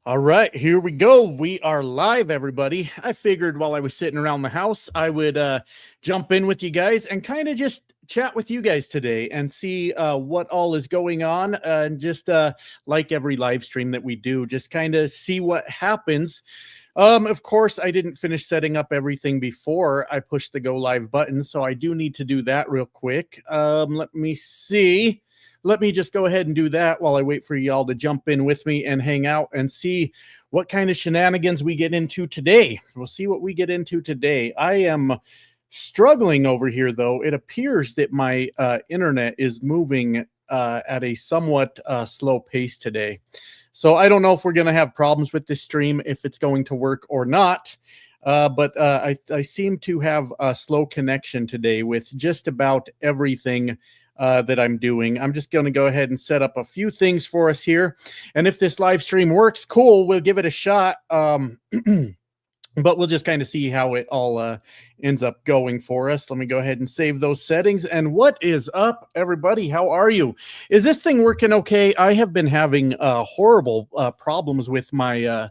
All right, here we go. We are live, everybody. I figured while I was sitting around the house, I would jump in with you guys and kind of just chat with you guys today and see what all is going on. And just like every live stream that we do, just kind of see what happens. Of course, I didn't finish setting up everything before I pushed the go live button, so I do need to do that real quick. Let me see. Let me just go ahead and do that while I wait for y'all to jump in with me and hang out and see what kind of shenanigans we get into today. We'll see what we get into today. I am struggling over here, though. It appears that my internet is moving at a somewhat slow pace today. So I don't know if we're going to have problems with this stream, if it's going to work or not. But I seem to have a slow connection today with just about everything that I'm doing. I'm just going to go ahead and set up a few things for us here. And if this live stream works, cool, we'll give it a shot. But we'll just kind of see how it all ends up going for us. Let me go ahead and save those settings. And what is up, everybody? How are you? Is this thing working okay? I have been having horrible problems with my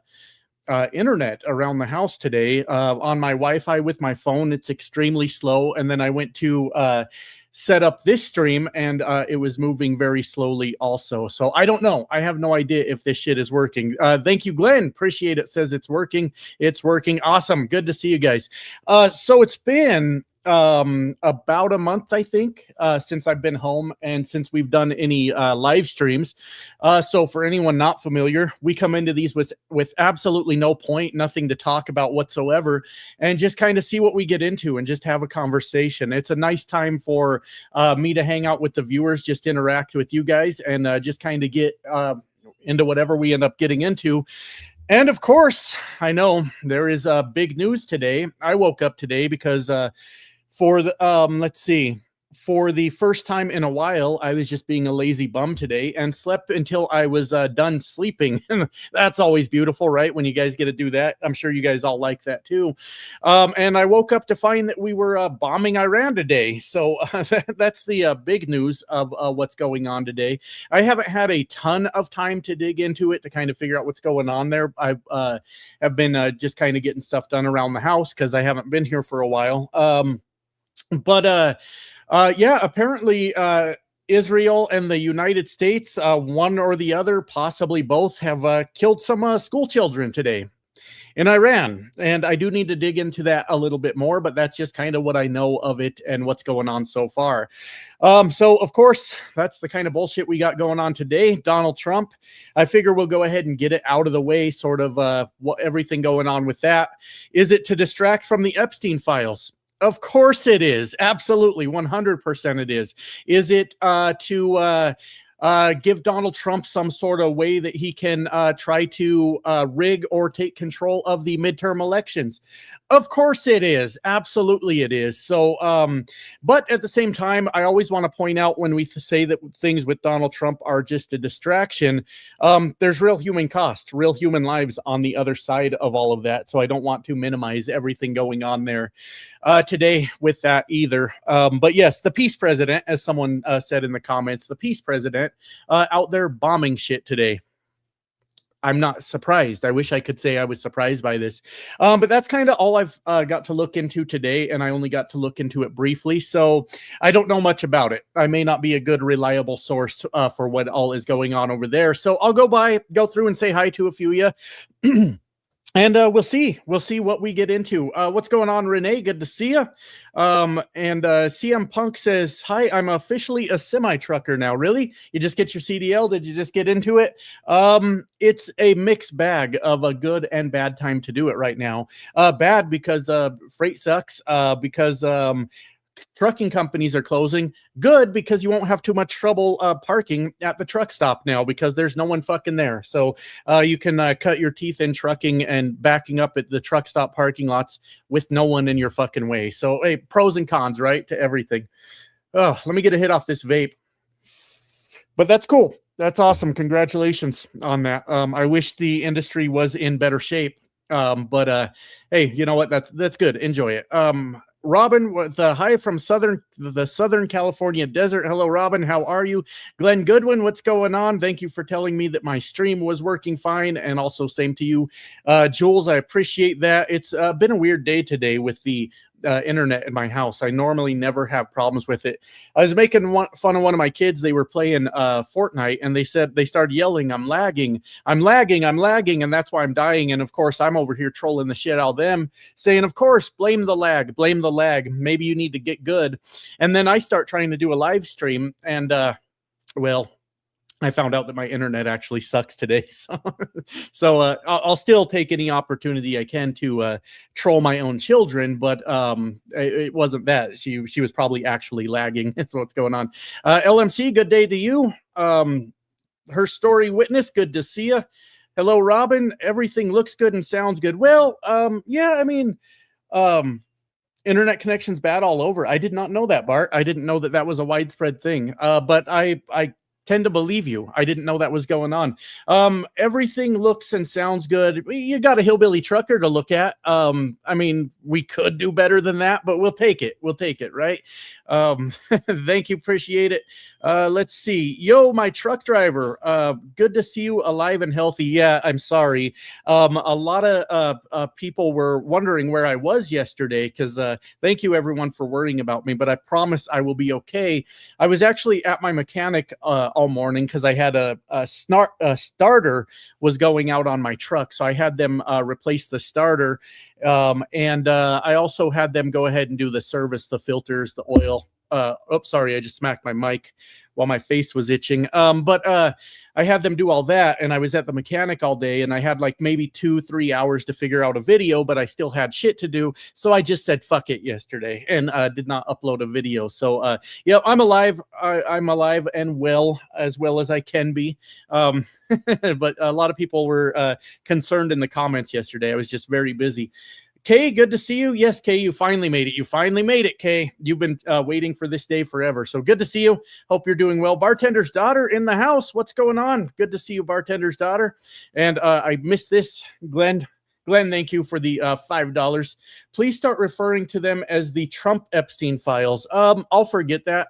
internet around the house today. On my Wi-Fi with my phone, it's extremely slow. And then I went to set up this stream and it was moving very slowly also. So I don't know. I have no idea if this shit is working. Thank you, Glenn. Appreciate it. Says it's working. It's working. Awesome. Good to see you guys. So it's been about a month, I think, since I've been home and since we've done any live streams. So for anyone not familiar, we come into these with absolutely no point, nothing to talk about whatsoever, and just kind of see what we get into and just have a conversation. It's a nice time for me to hang out with the viewers, just interact with you guys, and just kind of get into whatever we end up getting into. And of course, I know there is big news today. I woke up today because for the let's see, for the first time in a while, I was just being a lazy bum today and slept until I was done sleeping. That's always beautiful, right? When you guys get to do that. I'm sure you guys all like that too. And I woke up to find that we were bombing Iran today. So that's the big news of what's going on today. I haven't had a ton of time to dig into it to kind of figure out what's going on there. I have been just kind of getting stuff done around the house because I haven't been here for a while. Yeah, apparently Israel and the United States, one or the other, possibly both, have killed some school children today in Iran. And I do need to dig into that a little bit more, but that's just kind of what I know of it and what's going on so far. So, of course, that's the kind of bullshit we got going on today. Donald Trump, I figure we'll go ahead and get it out of the way, sort of everything going on with that. Is it to distract from the Epstein files? Of course it is. Absolutely. 100% it is. Is it to give Donald Trump some sort of way that he can try to rig or take control of the midterm elections? Of course it is. Absolutely it is. So, but at the same time, I always want to point out when we say that things with Donald Trump are just a distraction, there's real human cost, real human lives on the other side of all of that. So I don't want to minimize everything going on there today with that either. But yes, the peace president, as someone said in the comments, the peace president out there bombing shit today. I'm not surprised. I wish I could say I was surprised by this. But that's kind of all I've got to look into today, and I only got to look into it briefly, so I don't know much about it. I may not be a good, reliable source for what all is going on over there. So I'll go through and say hi to a few of you. And we'll see what we get into. What's going on, Renee? Good to see you. And CM Punk says, hi, I'm officially a semi-trucker now. Really? You just get your CDL? Did you just get into it? It's a mixed bag of a good and bad time to do it right now. Bad because freight sucks, because trucking companies are closing. Good because you won't have too much trouble parking at the truck stop now because there's no one fucking there. So you can cut your teeth in trucking and backing up at the truck stop parking lots with no one in your fucking way. So hey, pros and cons, right, to everything. Oh, let me get a hit off this vape. But that's cool. That's awesome. Congratulations on that. I wish the industry was in better shape. But hey, you know what? That's good. Enjoy it. Robin with hi from the Southern California desert. Hello, Robin. How are you? Glenn Goodwin, what's going on? Thank you for telling me that my stream was working fine, and also same to you, Jules. I appreciate that. It's been a weird day today with the internet in my house. I normally never have problems with it. I was making fun of one of my kids. They were playing Fortnite, and they started yelling, "I'm lagging, I'm lagging, I'm lagging," and that's why I'm dying. And of course, I'm over here trolling the shit out of them, saying, "Of course, blame the lag, blame the lag. Maybe you need to get good." And then I start trying to do a live stream, and well, I found out that my internet actually sucks today. So I'll still take any opportunity I can to troll my own children, but it wasn't that. She was probably actually lagging. That's what's going on. LMC, good day to you. Her story witness, good to see you. Hello, Robin. Everything looks good and sounds good. Well, yeah, I mean, internet connection's bad all over. I did not know that, Bart. I didn't know that was a widespread thing. But I tend to believe you. I didn't know that was going on. Everything looks and sounds good. You got a hillbilly trucker to look at. I mean, we could do better than that, but we'll take it. We'll take it, right? Thank you. Appreciate it. Let's see. Yo, my truck driver. Good to see you alive and healthy. Yeah, I'm sorry. A lot of people were wondering where I was yesterday because thank you everyone for worrying about me, but I promise I will be okay. I was actually at my mechanic all morning because I had a starter was going out on my truck, so I had them replace the starter, and I also had them go ahead and do the service, the filters, the oil. Oops, sorry, I just smacked my mic while my face was itching. But I had them do all that, and I was at the mechanic all day, and I had like maybe 2-3 hours to figure out a video, but I still had shit to do. So I just said, fuck it yesterday and did not upload a video. So yeah, I'm alive. I'm alive and well as I can be. But a lot of people were concerned in the comments yesterday. I was just very busy. Kay, good to see you. Yes, Kay, you finally made it. You finally made it, Kay. You've been waiting for this day forever. So good to see you. Hope you're doing well. Bartender's daughter in the house. What's going on? Good to see you, bartender's daughter. And I missed this, Glenn. Glenn, thank you for the $5. Please start referring to them as the Trump Epstein files. I'll forget that.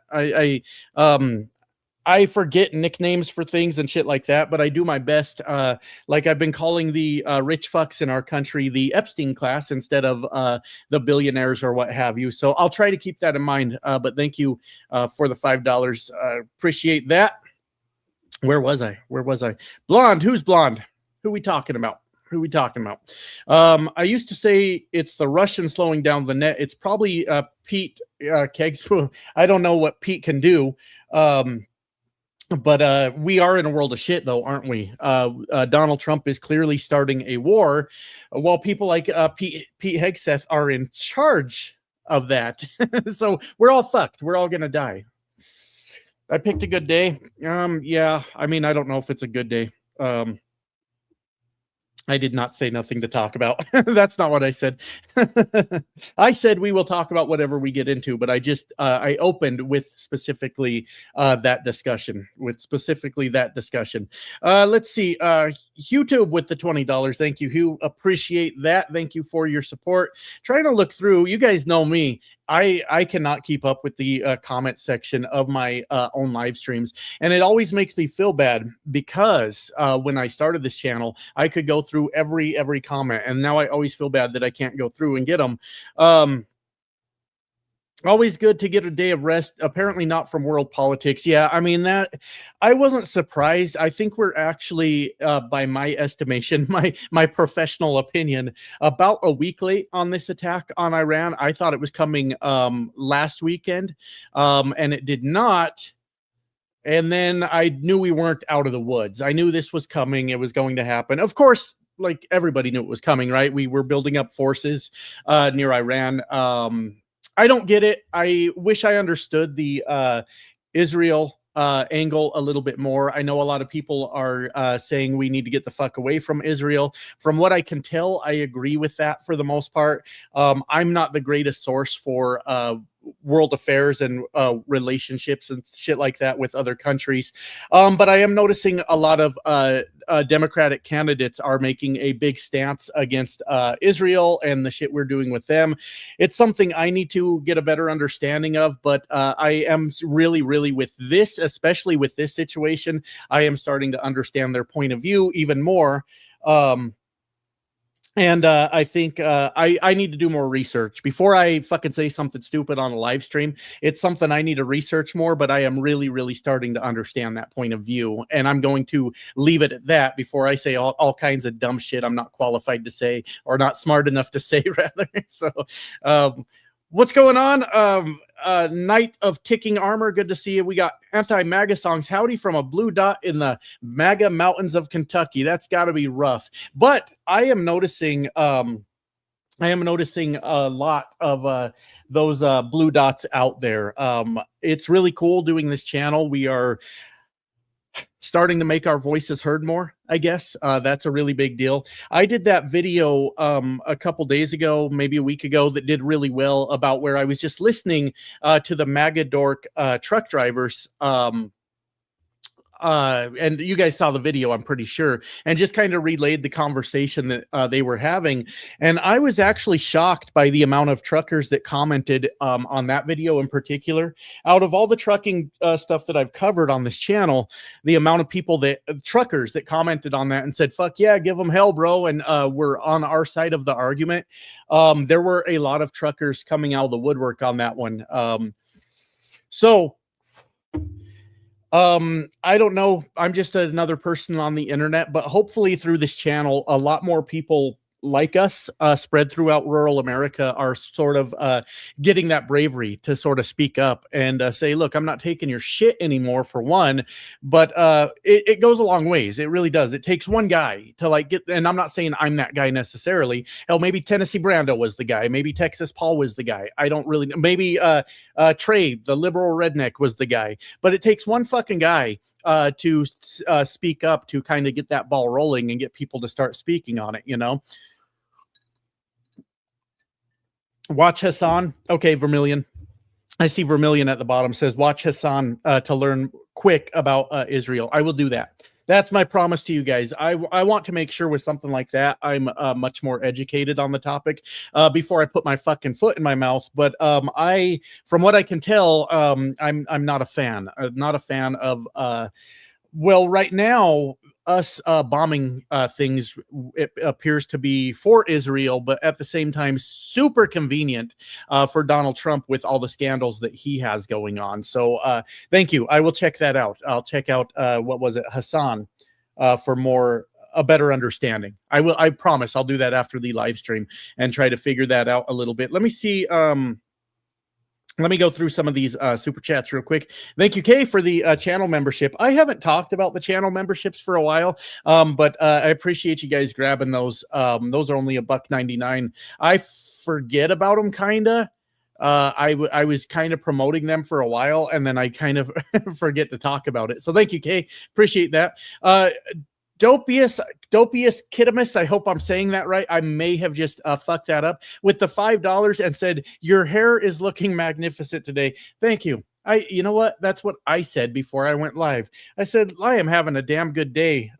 I forget nicknames for things and shit like that, but I do my best. Like I've been calling the rich fucks in our country the Epstein class instead of the billionaires or what have you. So I'll try to keep that in mind. But thank you for the $5. Appreciate that. Where was I? Blonde. Who's blonde? Who we talking about? I used to say it's the Russians slowing down the net. It's probably Pete Kegs. I don't know what Pete can do. But we are in a world of shit, though, aren't we? Donald Trump is clearly starting a war, while people like Pete Hegseth are in charge of that. So we're all fucked. We're all gonna die. I picked a good day. Yeah. I mean, I don't know if it's a good day. I did not say nothing to talk about. That's not what I said. I said we will talk about whatever we get into, but I just I opened with specifically that discussion. Let's see. YouTube with the $20. Thank you, Hugh. Appreciate that. Thank you for your support. Trying to look through. You guys know me. I cannot keep up with the comment section of my own live streams, and it always makes me feel bad because when I started this channel, I could go through every comment, and now I always feel bad that I can't go through and get them. Always good to get a day of rest. Apparently not from world politics. Yeah, I mean, that I wasn't surprised. I think we're actually, by my estimation, my professional opinion, about a week late on this attack on Iran. I thought it was coming last weekend, and it did not. And then I knew we weren't out of the woods. I knew this was coming. It was going to happen. Of course, like everybody knew it was coming, right? We were building up forces near Iran. I don't get it. I wish I understood the Israel angle a little bit more. I know a lot of people are saying we need to get the fuck away from Israel. From what I can tell, I agree with that for the most part. I'm not the greatest source for world affairs and relationships and shit like that with other countries. But I am noticing a lot of Democratic candidates are making a big stance against Israel and the shit we're doing with them. It's something I need to get a better understanding of, but I am really with this, especially with this situation, I am starting to understand their point of view even more. And I think I need to do more research before I fucking say something stupid on a live stream. It's something I need to research more, but I am really starting to understand that point of view. And I'm going to leave it at that before I say all kinds of dumb shit I'm not qualified to say or not smart enough to say, rather. So, what's going on? Knight of Ticking Armor, good to see you. We got anti-MAGA songs. Howdy from a blue dot in the MAGA mountains of Kentucky. That's got to be rough. But I am noticing a lot of those blue dots out there. It's really cool doing this channel. We are starting to make our voices heard more, I guess. That's a really big deal. I did that video a couple days ago, maybe a week ago, that did really well, about where I was just listening to the MAGA dork truck drivers. And you guys saw the video, I'm pretty sure, and just kind of relayed the conversation that they were having. And I was actually shocked by the amount of truckers that commented on that video in particular. Out of all the trucking stuff that I've covered on this channel, the amount of people truckers that commented on that and said, fuck yeah, give them hell, bro, and we're on our side of the argument. There were a lot of truckers coming out of the woodwork on that one. I don't know. I'm just another person on the internet, but hopefully through this channel, a lot more people like us spread throughout rural America are sort of getting that bravery to sort of speak up and say, look, I'm not taking your shit anymore, for one, but it goes a long ways. It really does. It takes one guy to like get, and I'm not saying I'm that guy necessarily. Hell, maybe Tennessee Brando was the guy. Maybe Texas Paul was the guy. I don't really know. Maybe Trey, the liberal redneck, was the guy. But it takes one fucking guy to speak up, to kind of get that ball rolling and get people to start speaking on it, you know? Watch Hassan. Okay, Vermilion. I see Vermilion at the bottom says, watch Hassan to learn quick about Israel. I will do that. That's my promise to you guys. I want to make sure with something like that, I'm much more educated on the topic before I put my fucking foot in my mouth. But from what I can tell, I'm not a fan. Not a fan of, well, right now, us bombing things, it appears to be for Israel, but at the same time super convenient for Donald Trump with all the scandals that he has going on. So thank you. I will check that out. I'll check out what was it, Hassan, for a better understanding. I promise I'll do that after the live stream and try to figure that out a little bit. Let me see. Let me go through some of these super chats real quick. Thank you, Kay, for the channel membership. I haven't talked about the channel memberships for a while, but I appreciate you guys grabbing those. Those are only $1.99. I forget about them, kind of. I was kind of promoting them for a while, and then I kind of forget to talk about it. So thank you, Kay. Appreciate that. Dopius Kitimus, I hope I'm saying that right. I may have just fucked that up, with the $5 and said, your hair is looking magnificent today. Thank you. You know what? That's what I said before I went live. I said, I am having a damn good day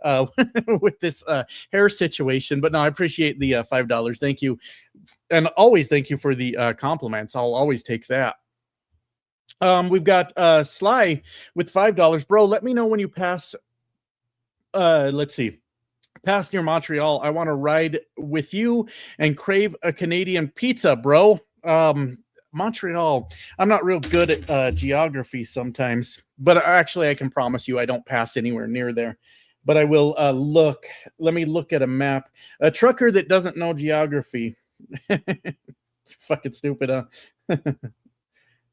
with this hair situation. But no, I appreciate the $5. Thank you. And always thank you for the compliments. I'll always take that. We've got Sly with $5. Bro, let me know when you pass. Let's see. Pass near Montreal. I want to ride with you and crave a Canadian pizza, bro. Montreal. I'm not real good at geography sometimes, but actually I can promise you I don't pass anywhere near there. But I will look. Let me look at a map. A trucker that doesn't know geography. It's fucking stupid, huh?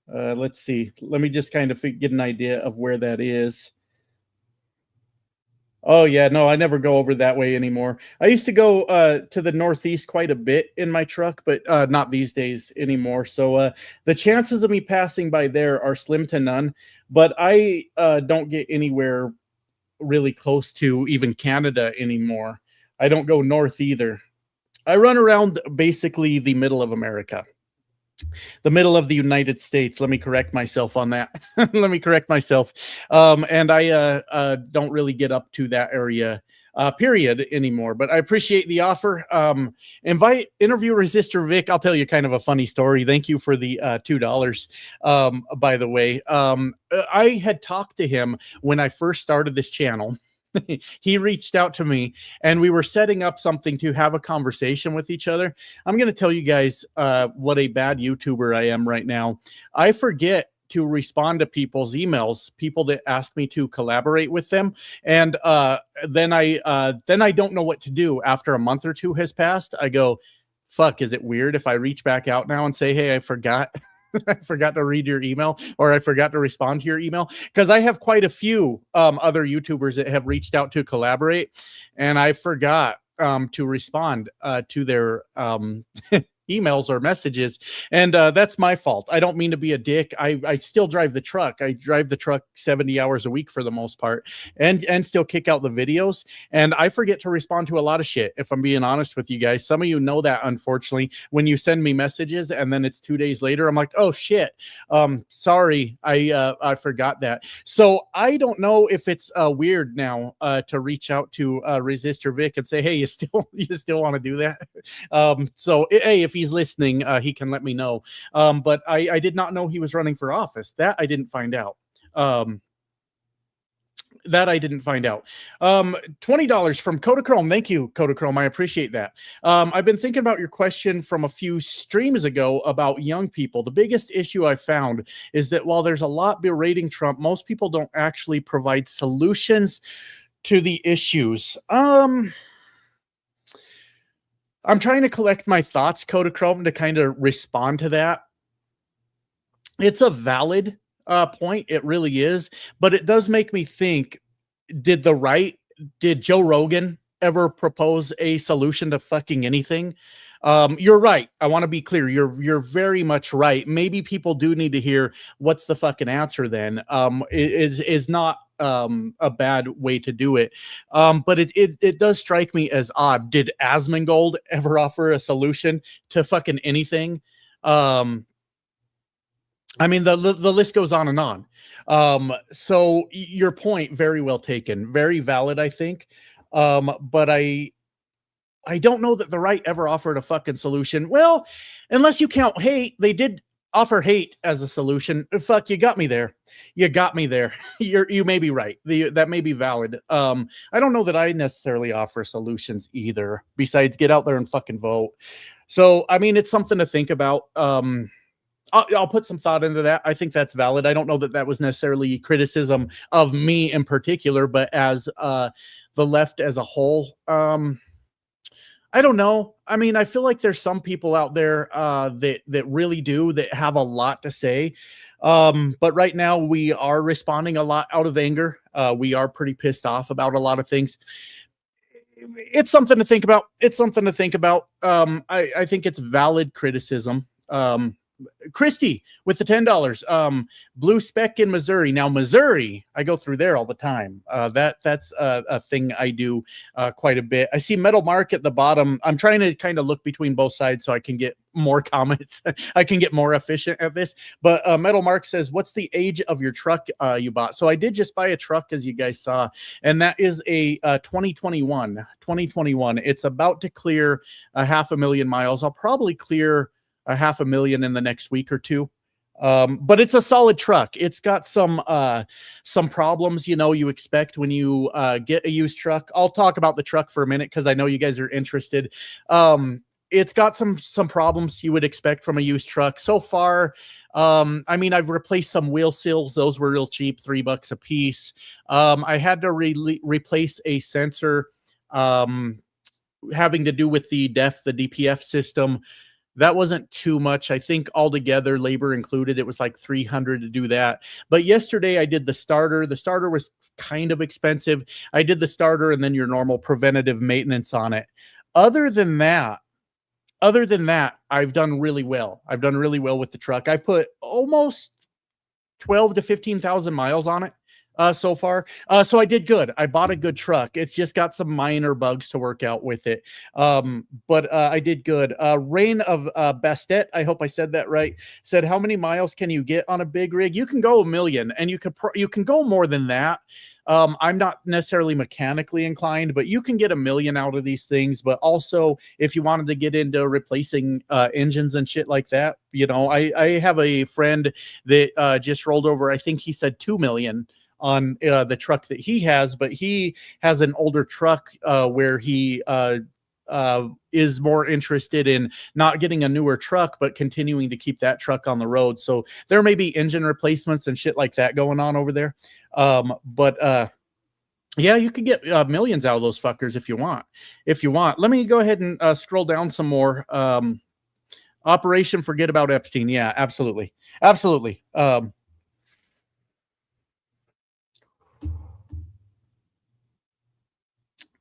Let's see. Let me just kind of get an idea of where that is. Oh yeah, no, I never go over that way anymore. I used to go to the northeast quite a bit in my truck, but not these days anymore. So the chances of me passing by there are slim to none. But I don't get anywhere really close to even Canada anymore. I don't go north either. I run around basically the middle of America. The middle of the United States. Let me correct myself on that. Let me correct myself. And I don't really get up to that area. Period anymore, but I appreciate the offer. Interview Resistor Vic. I'll tell you kind of a funny story. Thank you for the $2. By the way, I had talked to him when I first started this channel. He reached out to me and we were setting up something to have a conversation with each other. I'm going to tell you guys what a bad YouTuber I am right now. I forget to respond to people's emails, people that ask me to collaborate with them. And then I don't know what to do. After a month or two has passed, I go, fuck, is it weird if I reach back out now and say, hey, I forgot? I forgot to read your email, or I forgot to respond to your email, because I have quite a few other YouTubers that have reached out to collaborate, and I forgot to respond to their emails or messages, and that's my fault. I don't mean to be a dick. I still drive the truck. I drive the truck 70 hours a week for the most part, and still kick out the videos, and I forget to respond to a lot of shit, if I'm being honest with you guys. Some of you know that, unfortunately, when you send me messages and then it's 2 days later, I'm like, oh shit, sorry, I forgot that. So I don't know if it's weird now to reach out to Resistor Vic and say, hey, you still want to do that? So hey, if he's listening, he can let me know. But I did not know he was running for office. That I didn't find out. $20 from Kodachrome. Thank you, Kodachrome. I appreciate that. I've been thinking about your question from a few streams ago about young people. The biggest issue I found is that while there's a lot berating Trump, most people don't actually provide solutions to the issues. I'm trying to collect my thoughts, Kodachrome, to kind of respond to that. It's a valid point. It really is. But it does make me think, did Joe Rogan ever propose a solution to fucking anything? You're right. I want to be clear. You're very much right. Maybe people do need to hear what's the fucking answer then. Is not a bad way to do it. But it does strike me as odd. Did Asmongold ever offer a solution to fucking anything? I mean, the list goes on and on. So your point, very well taken, very valid, I think. But I don't know that the right ever offered a fucking solution. Well, unless you count hate, they did offer hate as a solution. Fuck, you got me there. You got me there. You may be right. That may be valid. I don't know that I necessarily offer solutions either, besides get out there and fucking vote. So, I mean, it's something to think about. I'll put some thought into that. I think that's valid. I don't know that that was necessarily criticism of me in particular, but as the left as a whole. I don't know. I mean, I feel like there's some people out there that really do, that have a lot to say. But right now we are responding a lot out of anger. We are pretty pissed off about a lot of things. It's something to think about. It's something to think about. I think it's valid criticism. Christy with the $10. Blue Speck in Missouri. Now, Missouri, I go through there all the time. That's a thing I do quite a bit. I see Metal Mark at the bottom. I'm trying to kind of look between both sides so I can get more comments. I can get more efficient at this. But Metal Mark says, what's the age of your truck you bought? So I did just buy a truck, as you guys saw, and that is a 2021. It's about to clear 500,000 miles. I'll probably clear 500,000 in the next week or two. But it's a solid truck. It's got some problems, you expect when you get a used truck. I'll talk about the truck for a minute because I know you guys are interested. It's got some problems you would expect from a used truck. So far, I mean, I've replaced some wheel seals. Those were real cheap, $3 a piece. I had to replace a sensor having to do with the DPF system. That wasn't too much. I think altogether, labor included, it was like $300 to do that. But yesterday I did the starter. The starter was kind of expensive. I did the starter and then your normal preventative maintenance on it. Other than that, I've done really well. I've done really well with the truck. I've put almost 12 to 15,000 miles on it. so far. So I did good. I bought a good truck. It's just got some minor bugs to work out with it. But I did good. Rain of Bastet, I hope I said that right, said, how many miles can you get on a big rig? You can go 1,000,000, and you can go more than that. I'm not necessarily mechanically inclined, but you can get 1,000,000 out of these things. But also, if you wanted to get into replacing engines and shit like that, I have a friend that just rolled over. I think he said 2,000,000 on the truck that he has, but he has an older truck where he is more interested in not getting a newer truck, but continuing to keep that truck on the road. So there may be engine replacements and shit like that going on over there. But yeah, you could get millions out of those fuckers if you want. Let me go ahead and scroll down some more. Operation Forget About Epstein. Yeah, absolutely. Absolutely.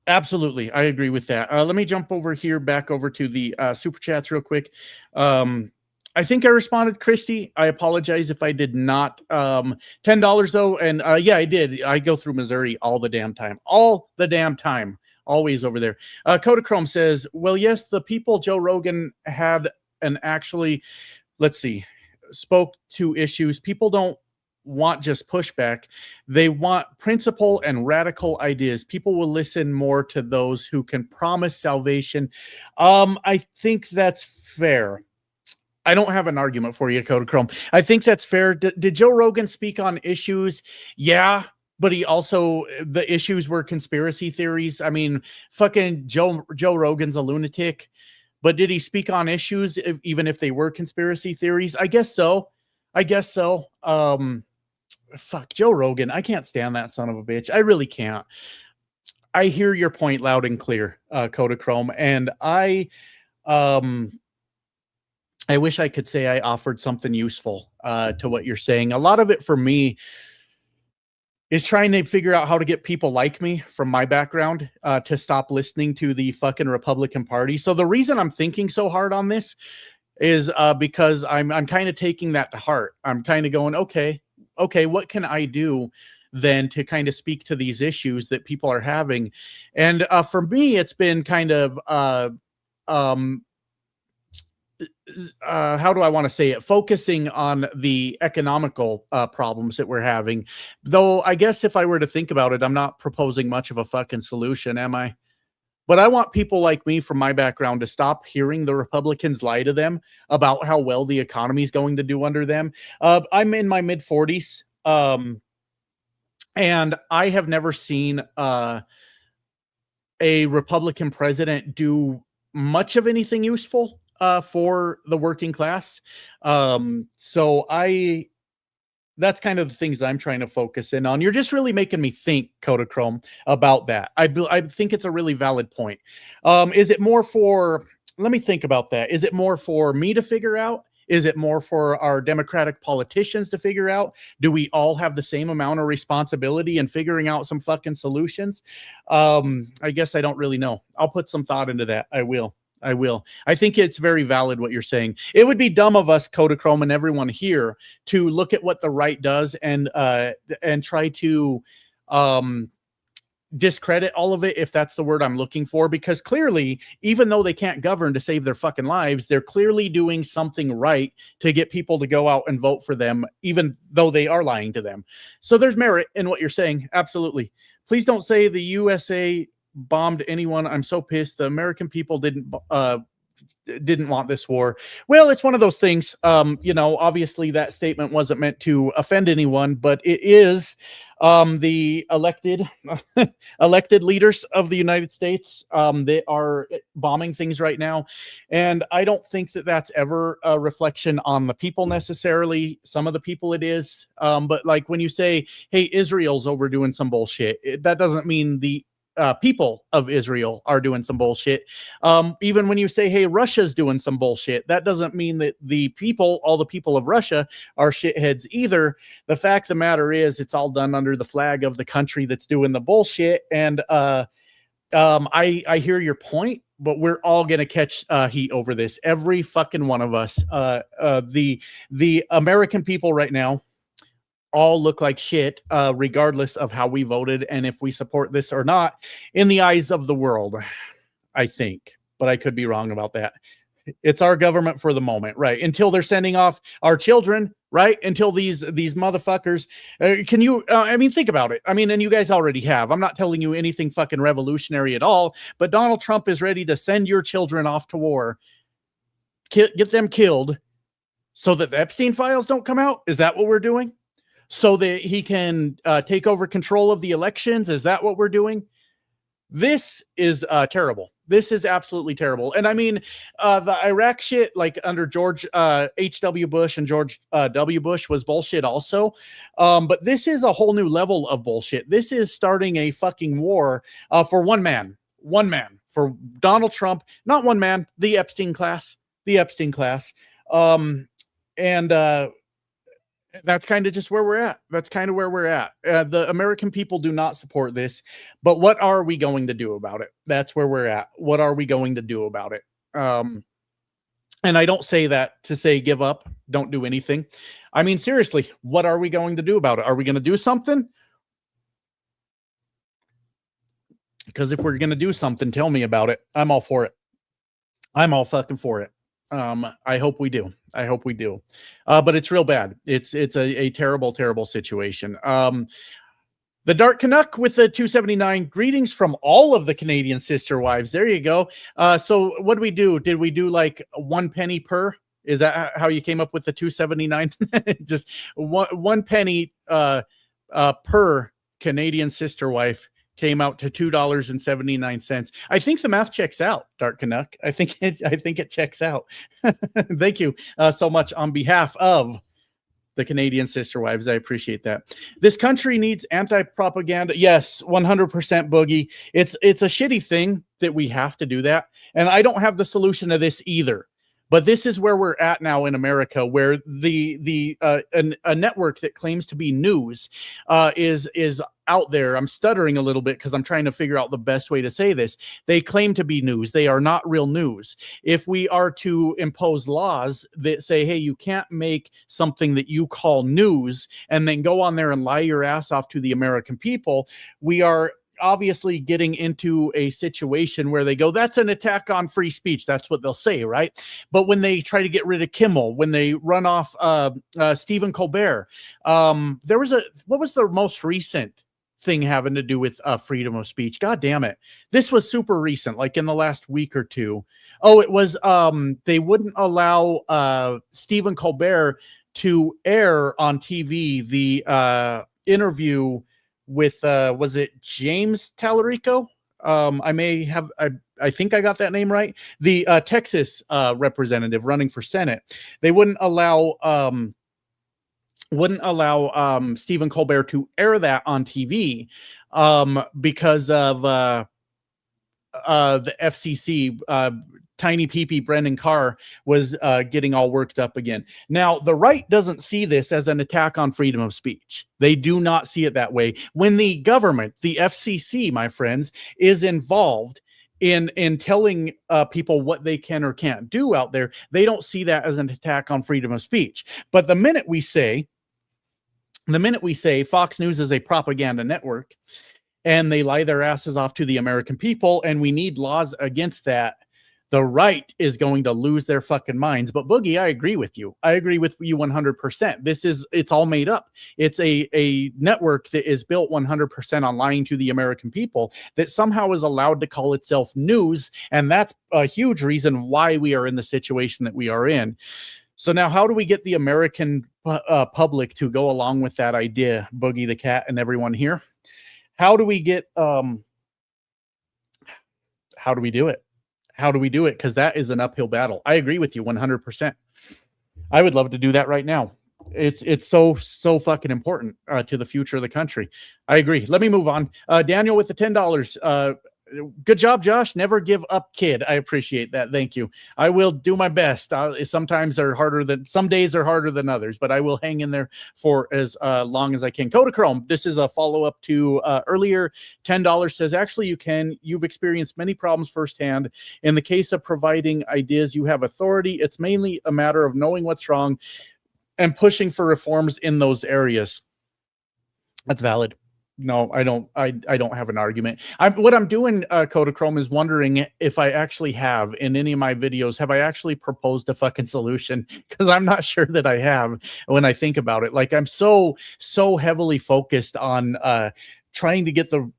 Absolutely. I agree with that. Let me jump over here, back over to the super chats real quick. I think I responded, Christy. I apologize if I did not. $10 though. And yeah, I did. I go through Missouri all the damn time. All the damn time. Always over there. Kodachrome says, well, yes, the people Joe Rogan had and actually, let's see, spoke to issues. People don't want just pushback. They want principle and radical ideas. People will listen more to those who can promise salvation. I think that's fair. I don't have an argument for you, Kodachrome. I think that's fair. Did Joe Rogan speak on issues? Yeah, but he also, the issues were conspiracy theories. I mean, fucking Joe Rogan's a lunatic. But did he speak on issues, even if they were conspiracy theories? I guess so. Fuck Joe Rogan. I can't stand that son of a bitch. I really can't. I hear your point loud and clear, Kodachrome, and I wish I could say I offered something useful to what you're saying. A lot of it for me is trying to figure out how to get people like me from my background to stop listening to the fucking Republican Party. So the reason I'm thinking so hard on this is because I'm kind of taking that to heart. I'm kind of going, okay, what can I do then to kind of speak to these issues that people are having? And for me, it's been kind of how do I want to say it? Focusing on the economical problems that we're having. Though I guess if I were to think about it, I'm not proposing much of a fucking solution, am I? But I want people like me from my background to stop hearing the Republicans lie to them about how well the economy is going to do under them. I'm in my mid 40s, and I have never seen a Republican president do much of anything useful for the working class. So that's kind of the things I'm trying to focus in on. You're just really making me think, Kodachrome, about that. I think it's a really valid point. Is it more for, let me think about that. Is it more for me to figure out? Is it more for our Democratic politicians to figure out? Do we all have the same amount of responsibility in figuring out some fucking solutions? I guess I don't really know. I'll put some thought into that. I will. I think it's very valid what you're saying. It would be dumb of us, Kodachrome, and everyone here to look at what the right does and try to discredit all of it, if that's the word I'm looking for, because clearly, even though they can't govern to save their fucking lives, they're clearly doing something right to get people to go out and vote for them, even though they are lying to them. So there's merit in what you're saying. Absolutely. Please don't say the USA bombed anyone. I'm so pissed. The American people didn't want this war. Well, it's one of those things. Obviously that statement wasn't meant to offend anyone, but it is the elected leaders of the United States. They are bombing things right now, and I don't think that that's ever a reflection on the people necessarily. Some of the people it is, but like when you say, hey, Israel's overdoing some bullshit, that doesn't mean the people of Israel are doing some bullshit. Even when you say, hey, Russia's doing some bullshit, that doesn't mean that all the people of Russia are shitheads either. The fact of the matter is, it's all done under the flag of the country that's doing the bullshit. And I hear your point, but we're all going to catch heat over this. Every fucking one of us. The American people right now all look like shit, regardless of how we voted and if we support this or not in the eyes of the world, I think. But I could be wrong about that. It's our government for the moment, right? Until they're sending off our children, right? Until these motherfuckers, can you? I mean, think about it. I mean, and you guys already have. I'm not telling you anything fucking revolutionary at all. But Donald Trump is ready to send your children off to war, get them killed, so that the Epstein files don't come out. Is that what we're doing? So that he can take over control of the elections? Is that what we're doing? This is terrible. This is absolutely terrible. And I mean, the Iraq shit, like under George H.W. Bush and George W. Bush, was bullshit also. But this is a whole new level of bullshit. This is starting a fucking war for one man, for Donald Trump, not one man, the Epstein class. And that's kind of just where we're at. The American people do not support this, but what are we going to do about it? That's where we're at. What are we going to do about it? And I don't say that to say give up, don't do anything. I mean, seriously, what are we going to do about it? Are we going to do something? Because if we're going to do something, tell me about it. I'm all for it. I'm all fucking for it. I hope we do. But it's real bad. It's a terrible, terrible situation. The Dark Canuck with the 279 greetings from all of the Canadian sister wives. There you go. So what did we do? Did we do like 1 penny per? Is that how you came up with the 279? Just one penny per Canadian sister wife came out to $2.79. I think the math checks out, Dark Canuck. I think it checks out. Thank you so much on behalf of the Canadian sister wives. I appreciate that. This country needs anti-propaganda. Yes, 100% Boogie. It's a shitty thing that we have to do that. And I don't have the solution to this either. But this is where we're at now in America, where a network that claims to be news is out there. I'm stuttering a little bit because I'm trying to figure out the best way to say this. They claim to be news. They are not real news. If we are to impose laws that say, hey, you can't make something that you call news and then go on there and lie your ass off to the American people, we are obviously getting into a situation where they go, that's an attack on free speech. That's what they'll say, right? But when they try to get rid of Kimmel, when they run off Stephen Colbert, what was the most recent thing having to do with freedom of speech? God damn it. This was super recent, like in the last week or two. Oh, it was, they wouldn't allow Stephen Colbert to air on TV the interview with was it James Tallarico? I think I got that name right. The Texas representative running for Senate. They wouldn't allow Stephen Colbert to air that on TV because of the FCC. Tiny peepee Brendan Carr was getting all worked up again. Now, the right doesn't see this as an attack on freedom of speech. They do not see it that way. When the government, the FCC, my friends, is involved in telling people what they can or can't do out there, they don't see that as an attack on freedom of speech. But the minute we say Fox News is a propaganda network and they lie their asses off to the American people and we need laws against that, the right is going to lose their fucking minds. But Boogie, I agree with you. 100%. It's all made up. It's a network that is built 100% on lying to the American people that somehow is allowed to call itself news. And that's a huge reason why we are in the situation that we are in. So now how do we get the American public to go along with that idea, Boogie the cat and everyone here? How do we get, how do we do it? Because that is an uphill battle. I agree with you 100%. I would love to do that right now. It's so fucking important to the future of the country. I agree. Let me move on. Daniel with the $10. Good job, Josh. Never give up, kid. I appreciate that. Thank you. I will do my best. Some days are harder than others, but I will hang in there for as long as I can. Kodachrome, this is a follow-up to earlier. $10 says, actually, you've experienced many problems firsthand. In the case of providing ideas, you have authority. It's mainly a matter of knowing what's wrong and pushing for reforms in those areas. That's valid. No, I don't. I don't have an argument. What I'm doing, Kodachrome, is wondering if I actually have in any of my videos, have I actually proposed a fucking solution? Because I'm not sure that I have when I think about it. Like I'm so heavily focused on trying to get the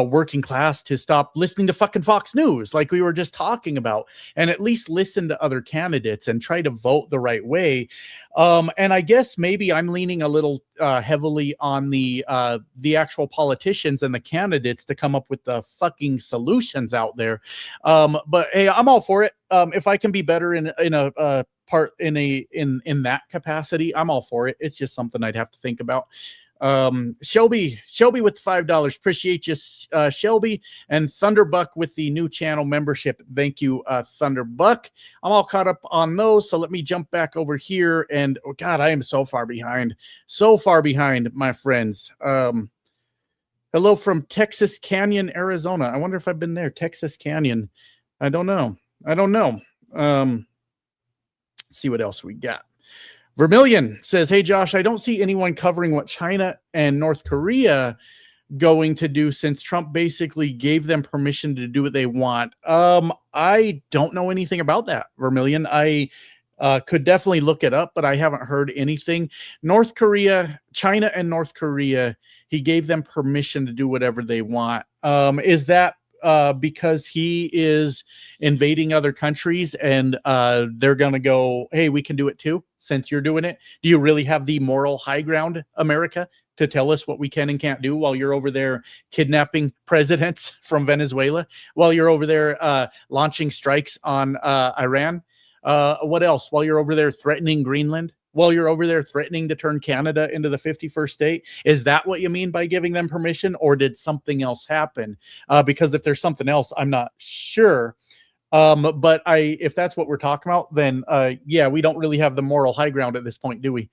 working class to stop listening to fucking Fox News, like we were just talking about, and at least listen to other candidates and try to vote the right way. And I guess maybe I'm leaning a little heavily on the actual politicians and the candidates to come up with the fucking solutions out there. But hey, I'm all for it. If I can be better in a part in that capacity, I'm all for it. It's just something I'd have to think about. Shelby with $5, appreciate you, Shelby. And Thunderbuck with the new channel membership, thank you, Thunderbuck. I'm all caught up on those, so let me jump back over here. And oh god, I am so far behind, my friends. Hello from Texas Canyon, Arizona. I wonder if I've been there. Texas Canyon, I don't know. Let's see what else we got. Vermilion says, hey, Josh, I don't see anyone covering what China and North Korea going to do since Trump basically gave them permission to do what they want. I don't know anything about that, Vermilion. I could definitely look it up, but I haven't heard anything. North Korea, China and North Korea, he gave them permission to do whatever they want. Is that because he is invading other countries and they're going to go, hey, we can do it too, since you're doing it? Do you really have the moral high ground, America, to tell us what we can and can't do while you're over there kidnapping presidents from Venezuela, while you're over there launching strikes on Iran? What else? While you're over there threatening Greenland? While you're over there threatening to turn Canada into the 51st state? Is that what you mean by giving them permission, or did something else happen? Because if there's something else, I'm not sure. But if that's what we're talking about, then yeah, we don't really have the moral high ground at this point, do we?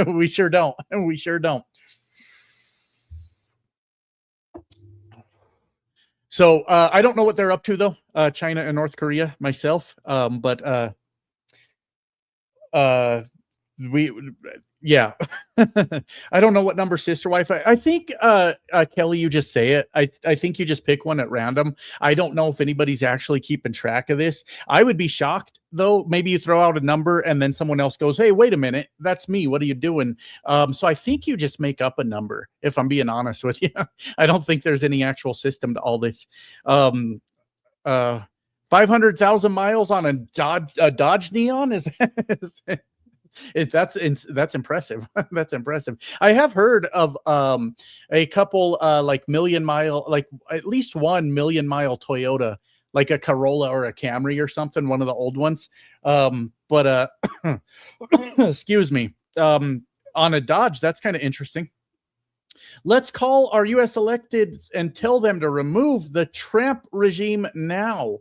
We sure don't. We sure don't. So I don't know what they're up to, though, China and North Korea, myself. But yeah. I don't know what number sister wife. I think Kelly, you just say it. I think you just pick one at random. I don't know if anybody's actually keeping track of this. I would be shocked, though. Maybe you throw out a number and then someone else goes, hey, wait a minute, that's me, what are you doing? So I think you just make up a number, if I'm being honest with you. I don't think there's any actual system to all this. 500,000 miles on a Dodge Neon is that's impressive. That's impressive. I have heard of a couple like million mile, like at least 1 million mile Toyota, like a Corolla or a Camry or something, one of the old ones. But excuse me, on a Dodge, that's kind of interesting. Let's call our U.S. electeds and tell them to remove the Trump regime now.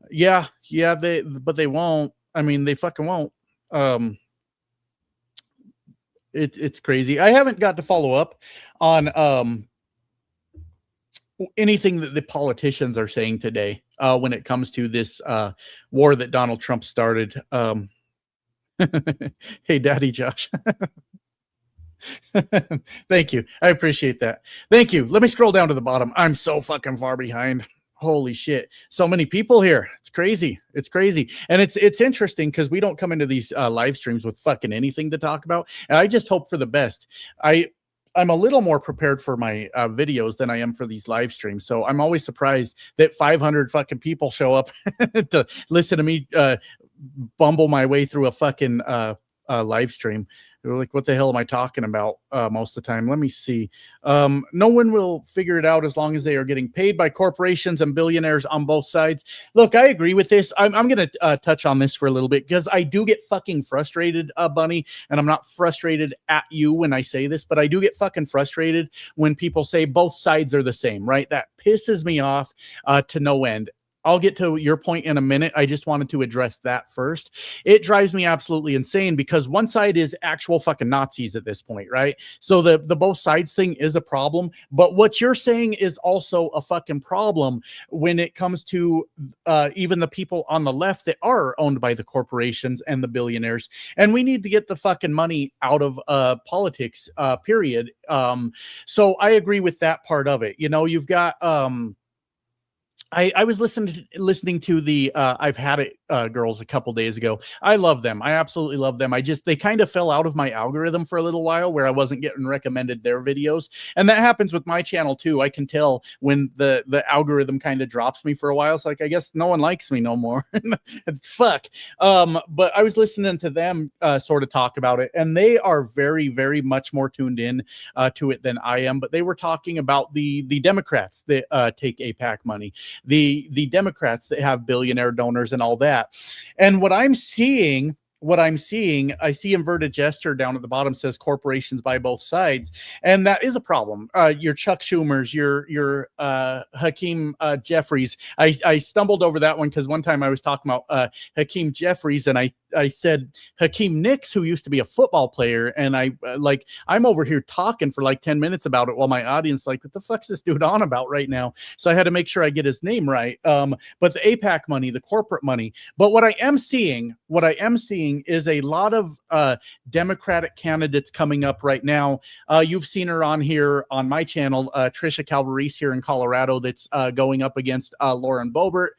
Yeah, but they won't. I mean, they fucking won't. It's crazy. I haven't got to follow up on anything that the politicians are saying today when it comes to this war that Donald Trump started. Hey, Daddy Josh. Thank you. I appreciate that. Thank you. Let me scroll down to the bottom. I'm so fucking far behind. Holy shit. So many people here. It's crazy. It's crazy. And it's interesting because we don't come into these live streams with fucking anything to talk about. And I just hope for the best. I'm a little more prepared for my videos than I am for these live streams. So I'm always surprised that 500 fucking people show up to listen to me bumble my way through a fucking live stream. They're like, what the hell am I talking about most of the time? Let me see. No one will figure it out as long as they are getting paid by corporations and billionaires on both sides. Look, I agree with this. I'm going to touch on this for a little bit because I do get fucking frustrated, Bunny, and I'm not frustrated at you when I say this, but I do get fucking frustrated when people say both sides are the same, right? That pisses me off to no end. I'll get to your point in a minute. I just wanted to address that first. It drives me absolutely insane because one side is actual fucking Nazis at this point, right? So the both sides thing is a problem, but what you're saying is also a fucking problem when it comes to even the people on the left that are owned by the corporations and the billionaires. And we need to get the fucking money out of politics, period. So I agree with that part of it. You know, you've got I was listening to the I've Had It girls a couple days ago. I love them. I absolutely love them. They kind of fell out of my algorithm for a little while where I wasn't getting recommended their videos. And that happens with my channel too. I can tell when the algorithm kind of drops me for a while. It's like, I guess no one likes me no more. Fuck. But I was listening to them sort of talk about it, and they are very, very much more tuned in to it than I am. But they were talking about the Democrats that take APAC money, the Democrats that have billionaire donors and all that. And what I'm seeing, I see inverted gesture down at the bottom says corporations buy both sides, and that is a problem. Your Chuck Schumers, your Hakeem Jeffries. I stumbled over that one because one time I was talking about Hakeem Jeffries, and I said Hakeem Nicks, who used to be a football player, and I'm over here talking for like 10 minutes about it while my audience like, what the fuck's this dude on about right now? So I had to make sure I get his name right. But the APAC money, the corporate money. But what I am seeing is a lot of Democratic candidates coming up right now. You've seen her on here on my channel, Trisha Calvarese here in Colorado, that's going up against Lauren Boebert.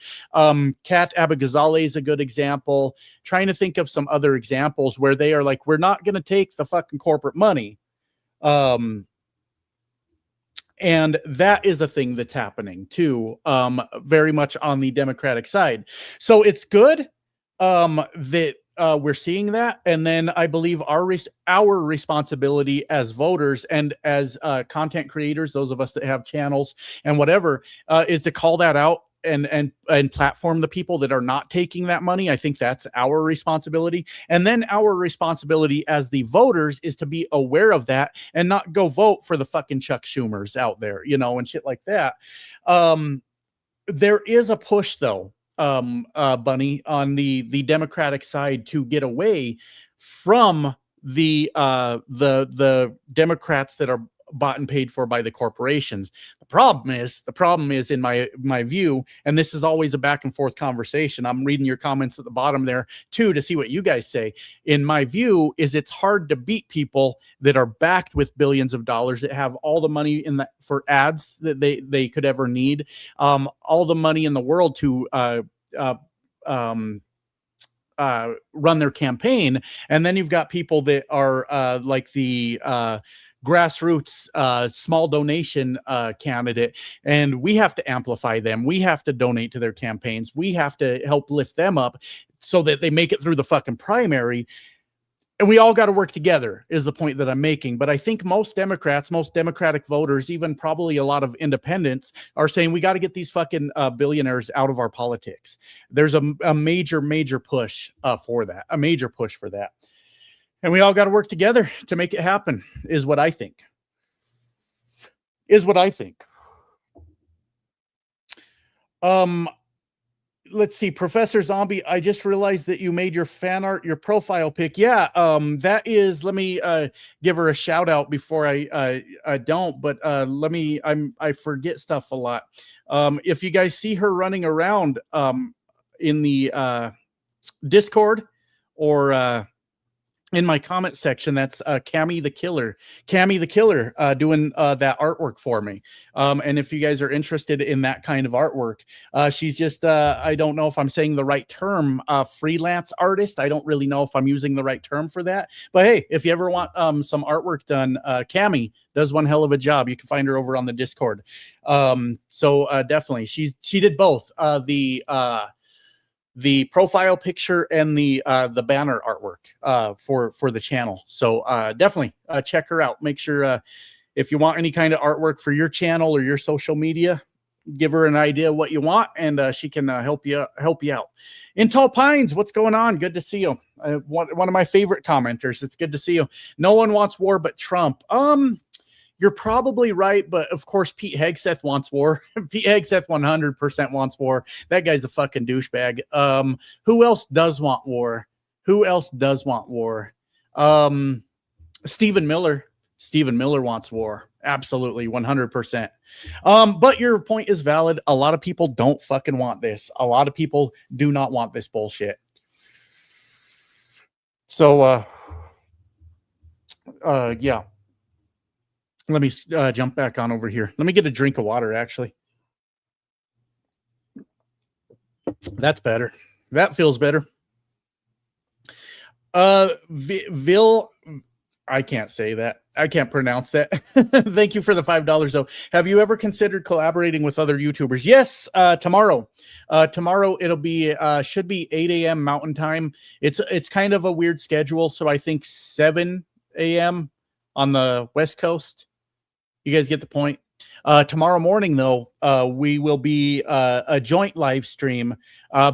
Kat Abighazaleh is a good example. Trying to think of some other examples where they are like, we're not going to take the fucking corporate money. And that is a thing that's happening too, very much on the Democratic side. So it's good that we're seeing that. And then I believe our responsibility as voters and as content creators, those of us that have channels and whatever, is to call that out and platform the people that are not taking that money. I think that's our responsibility. And then our responsibility as the voters is to be aware of that and not go vote for the fucking Chuck Schumers out there, you know, and shit like that. There is a push though, Bunny, on the Democratic side to get away from the Democrats that are bought and paid for by the corporations. The problem is in my view, and this is always a back and forth conversation. I'm reading your comments at the bottom there too to see what you guys say. In my view, is it's hard to beat people that are backed with billions of dollars, that have all the money for ads that they could ever need, all the money in the world to run their campaign. And then you've got people that are like the grassroots small donation candidate, and we have to amplify them. We have to donate to their campaigns. We have to help lift them up so that they make it through the fucking primary. And we all got to work together is the point that I'm making. But I think most Democrats, most Democratic voters, even probably a lot of independents, are saying we got to get these fucking billionaires out of our politics. There's a major push for that, a major push for that. And we all got to work together to make it happen, is what I think. Let's see, Professor Zombie, I just realized that you made your fan art, your profile pic. Yeah, that is, let me give her a shout out before I don't, but I forget stuff a lot. If you guys see her running around in the Discord or in my comment section, that's Cammy the Killer doing that artwork for me. And if you guys are interested in that kind of artwork, she's just I don't know if I'm saying the right term, freelance artist. I don't really know if I'm using the right term for that, but hey, if you ever want some artwork done, Cammy does one hell of a job. You can find her over on the Discord. So definitely she did both the profile picture and the banner artwork for the channel. So definitely check her out. Make sure if you want any kind of artwork for your channel or your social media, give her an idea what you want, and she can help you out. In Tall Pines, what's going on? Good to see you. One of my favorite commenters. It's good to see you. No one wants war but Trump. you're probably right, but of course Pete Hegseth wants war. Pete Hegseth 100% wants war. That guy's a fucking douchebag. Who else does want war? Who else does want war? Stephen Miller. Stephen Miller wants war. Absolutely, 100%. But your point is valid. A lot of people don't fucking want this. A lot of people do not want this bullshit. So, yeah. Let me jump back on over here. Let me get a drink of water, actually. That's better. That feels better. Vil, I can't say that. I can't pronounce that. Thank you for the $5 though. Have you ever considered collaborating with other YouTubers? Yes, tomorrow. Tomorrow it'll be should be 8 a.m. Mountain Time. It's kind of a weird schedule, so I think 7 a.m. on the West Coast. You guys get the point. Tomorrow morning, though, we will be a joint live stream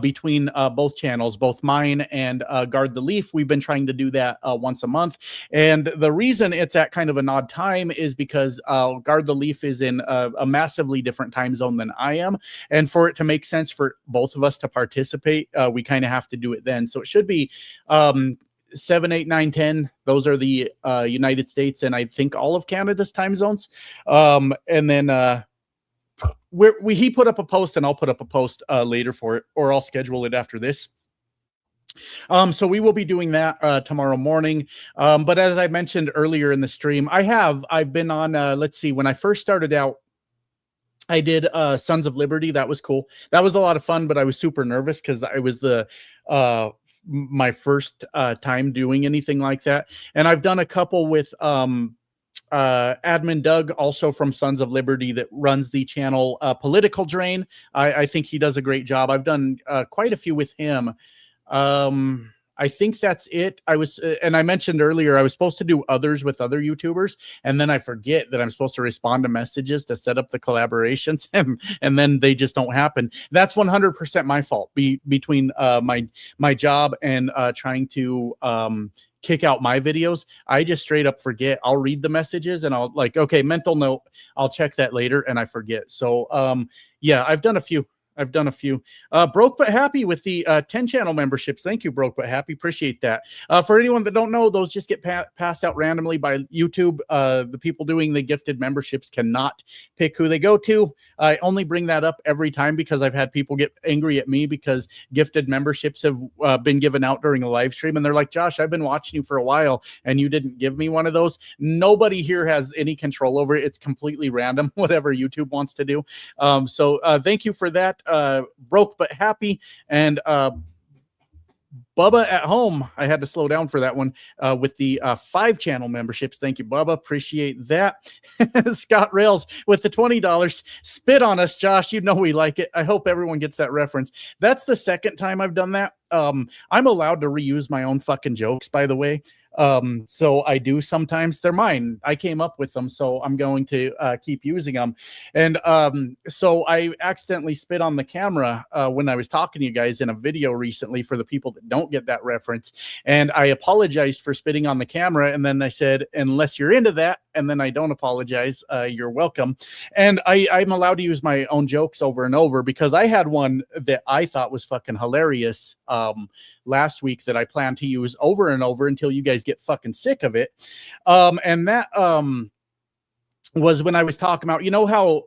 between both channels, both mine and Guard the Leaf. We've been trying to do that once a month. And the reason it's at kind of an odd time is because Guard the Leaf is in a massively different time zone than I am. And for it to make sense for both of us to participate, we kind of have to do it then. So it should be 7, 8, 9, 10. Those are the United States and I think all of Canada's time zones. And then he put up a post and I'll put up a post later for it, or I'll schedule it after this. So we will be doing that tomorrow morning. But as I mentioned earlier in the stream, I've been on, let's see, when I first started out, I did Sons of Liberty. That was cool. That was a lot of fun, but I was super nervous because I was my first time doing anything like that. And I've done a couple with Admin Doug, also from Sons of Liberty, that runs the channel Political Drain. I think he does a great job. I've done quite a few with him. I think that's it. And I mentioned earlier, I was supposed to do others with other YouTubers, and then I forget that I'm supposed to respond to messages to set up the collaborations, and then they just don't happen. That's 100% my fault between my job and trying to kick out my videos. I just straight up forget. I'll read the messages and I'll like, okay, mental note, I'll check that later, and I forget. So yeah, I've done a few. Broke but happy with the 10 channel memberships. Thank you, Broke but happy. Appreciate that. For anyone that don't know, those just get passed out randomly by YouTube. The people doing the gifted memberships cannot pick who they go to. I only bring that up every time because I've had people get angry at me because gifted memberships have been given out during a live stream, and they're like, Josh, I've been watching you for a while and you didn't give me one of those. Nobody here has any control over it. It's completely random, whatever YouTube wants to do. So thank you for that. Broke but happy, and Bubba at home. I had to slow down for that one with the 5 channel memberships. Thank you, Bubba. Appreciate that. Scott Rails with the $20. Spit on us, Josh. You know we like it. I hope everyone gets that reference. That's the second time I've done that. I'm allowed to reuse my own fucking jokes, by the way. So I do sometimes. They're mine. I came up with them, so I'm going to keep using them. And so I accidentally spit on the camera when I was talking to you guys in a video recently, for the people that don't get that reference. And I apologized for spitting on the camera, and then I said, unless you're into that, and then I don't apologize, you're welcome. And I'm allowed to use my own jokes over and over, because I had one that I thought was fucking hilarious last week that I plan to use over and over until you guys get fucking sick of it. And that was when I was talking about, you know how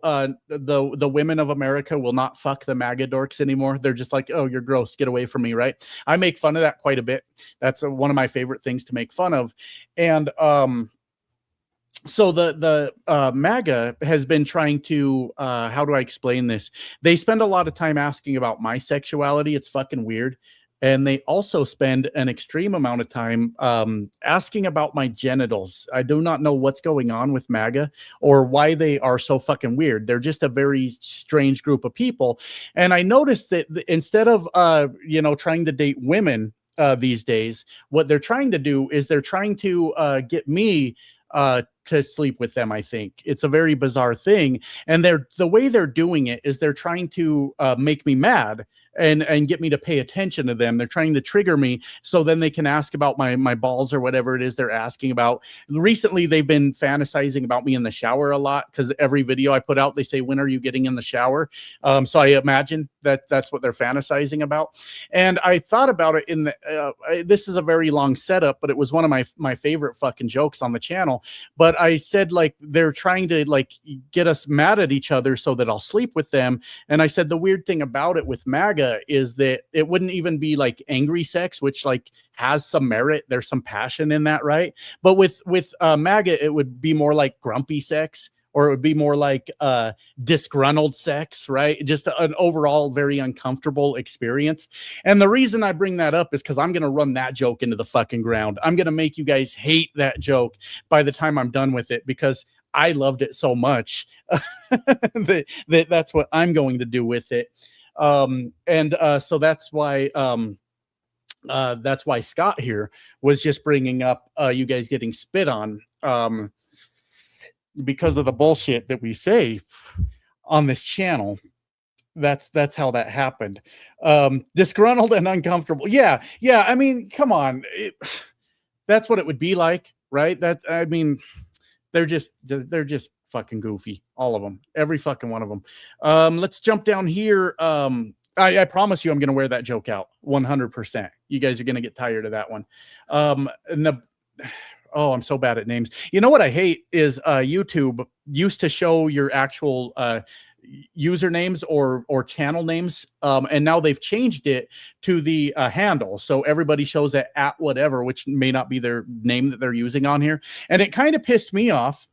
the women of America will not fuck the MAGA dorks anymore. They're just like, oh, you're gross, get away from me, right? I make fun of that quite a bit. That's one of my favorite things to make fun of. And so the MAGA has been trying to, how do I explain this? They spend a lot of time asking about my sexuality. It's fucking weird. And they also spend an extreme amount of time asking about my genitals. I do not know what's going on with MAGA or why they are so fucking weird. They're just a very strange group of people. And I noticed that instead of, trying to date women these days, what they're trying to do is they're trying to get me to sleep with them. I think it's a very bizarre thing. And the way they're doing it is they're trying to make me mad. and get me to pay attention to them. They're trying to trigger me so then they can ask about my balls or whatever it is they're asking about. Recently, they've been fantasizing about me in the shower a lot because every video I put out, they say, "When are you getting in the shower?" So I imagine that's what they're fantasizing about. And I thought about it in the this is a very long setup, but it was one of my favorite fucking jokes on the channel. But I said, like, they're trying to like get us mad at each other so that I'll sleep with them. And I said the weird thing about it with MAGA is that it wouldn't even be like angry sex, which like has some merit. There's some passion in that, right? But with MAGA, it would be more like grumpy sex, or it would be more like disgruntled sex, right? Just an overall very uncomfortable experience. And the reason I bring that up is because I'm going to run that joke into the fucking ground. I'm going to make you guys hate that joke by the time I'm done with it, because I loved it so much that's what I'm going to do with it. So that's why Scott here was just bringing up you guys getting spit on. Because of the bullshit that we say on this channel. That's how that happened. Disgruntled and uncomfortable. Yeah. I mean, come on. That's what it would be like, right? I mean, they're just fucking goofy. All of them. Every fucking one of them. Let's jump down here. I promise you I'm going to wear that joke out 100%. You guys are going to get tired of that one. Oh, I'm so bad at names. You know what I hate is YouTube used to show your actual usernames or channel names, and now they've changed it to the handle, so everybody shows it at whatever, which may not be their name that they're using on here. And it kind of pissed me off.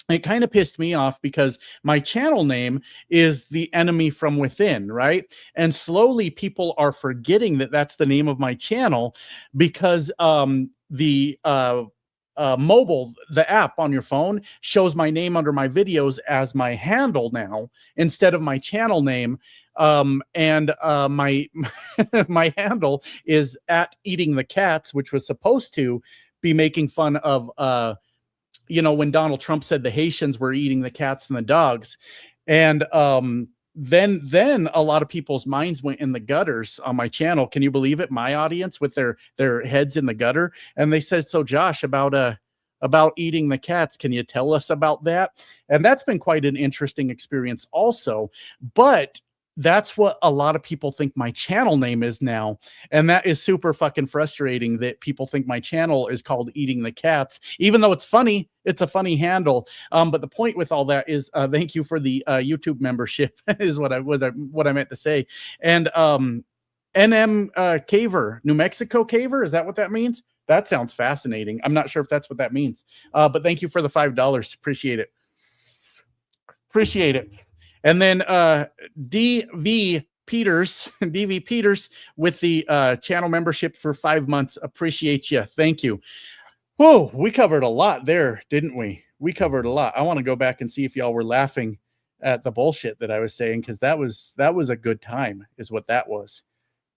Because my channel name is The Enemy from Within, right? And slowly people are forgetting that that's the name of my channel, because the mobile, the app on your phone shows my name under my videos as my handle now instead of my channel name. My my handle is at Eating the Cats, which was supposed to be making fun of when Donald Trump said the Haitians were eating the cats and the dogs. And then a lot of people's minds went in the gutters on my channel. Can you believe it? My audience with their heads in the gutter. And they said, "So Josh, about eating the cats, can you tell us about that?" And that's been quite an interesting experience also. But that's what a lot of people think my channel name is now. And that is super fucking frustrating that people think my channel is called Eating the Cats, even though it's funny. It's a funny handle. But the point with all that is, thank you for the YouTube membership is what I meant to say. And NM Caver, New Mexico Caver, is that what that means? That sounds fascinating. I'm not sure if that's what that means. But thank you for the $5. Appreciate it. And then DV Peters with the channel membership for 5 months. Appreciate you. Thank you. Whoa, we covered a lot there, didn't we? We covered a lot. I want to go back and see if y'all were laughing at the bullshit that I was saying, because that was a good time, is what that was.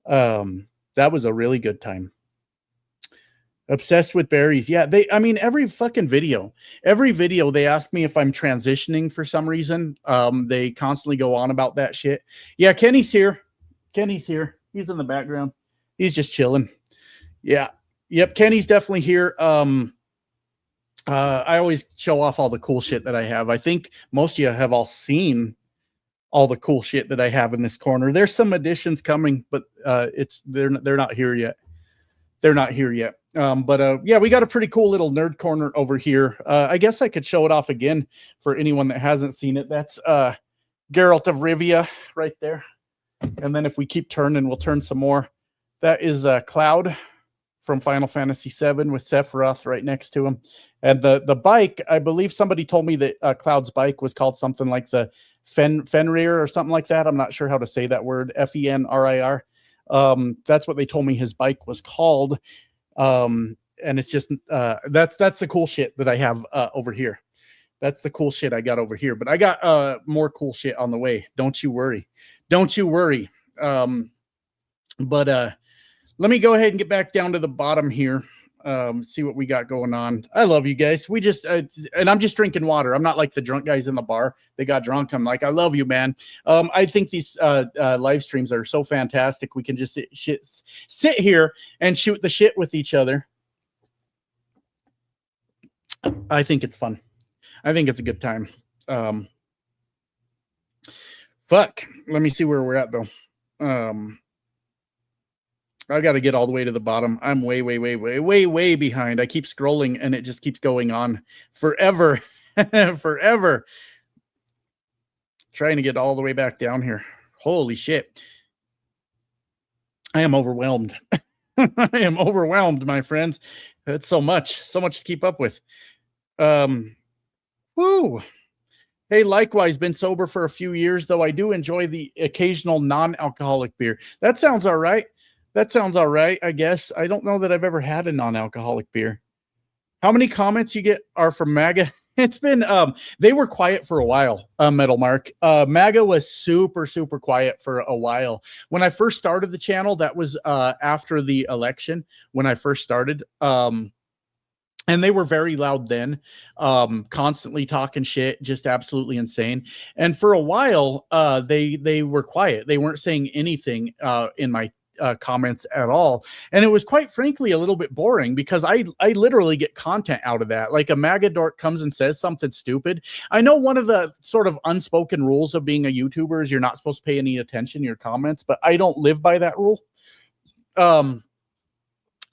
That was a really good time. Obsessed with berries. Yeah, every fucking video, they ask me if I'm transitioning for some reason. They constantly go on about that shit. Yeah, Kenny's here. He's in the background. He's just chilling. Yeah. Yep, Kenny's definitely here. I always show off all the cool shit that I have. I think most of you have all seen all the cool shit that I have in this corner. There's some additions coming, but they're not here yet. Yeah, we got a pretty cool little nerd corner over here. I guess I could show it off again for anyone that hasn't seen it. That's Geralt of Rivia right there. And then if we keep turning, we'll turn some more. That is Cloud from Final Fantasy VII with Sephiroth right next to him. And the bike, I believe somebody told me that Cloud's bike was called something like the Fenrir or something like that. I'm not sure how to say that word. Fenrir. That's what they told me his bike was called. And it's just that's the cool shit that I have over here. That's the cool shit I got over here. But I got more cool shit on the way. Don't you worry. Let me go ahead and get back down to the bottom here. See what we got going on. I love you guys. We just and I'm just drinking water. I'm not like the drunk guys in the bar. They got drunk. I'm like, I love you, man. I think these live streams are so fantastic. We can just sit here and shoot the shit with each other. I think it's fun. I think it's a good time. Fuck. Let me see where we're at though. I got to get all the way to the bottom. I'm way behind. I keep scrolling and it just keeps going on forever. Forever. Trying to get all the way back down here. Holy shit. I am overwhelmed. I am overwhelmed, my friends. It's so much to keep up with. Woo. Hey, likewise, been sober for a few years, though I do enjoy the occasional non-alcoholic beer. That sounds all right. That sounds all right, I guess. I don't know that I've ever had a non-alcoholic beer. How many comments you get are from MAGA? It's been, they were quiet for a while, Metal Mark. MAGA was super quiet for a while. When I first started the channel, that was after the election, when I first started. And they were very loud then, constantly talking shit, just absolutely insane. And for a while, they were quiet. They weren't saying anything in my comments at all. And it was quite frankly a little bit boring because I literally get content out of that. Like a MAGA dork comes and says something stupid. I know one of the sort of unspoken rules of being a YouTuber is you're not supposed to pay any attention to your comments, but I don't live by that rule. I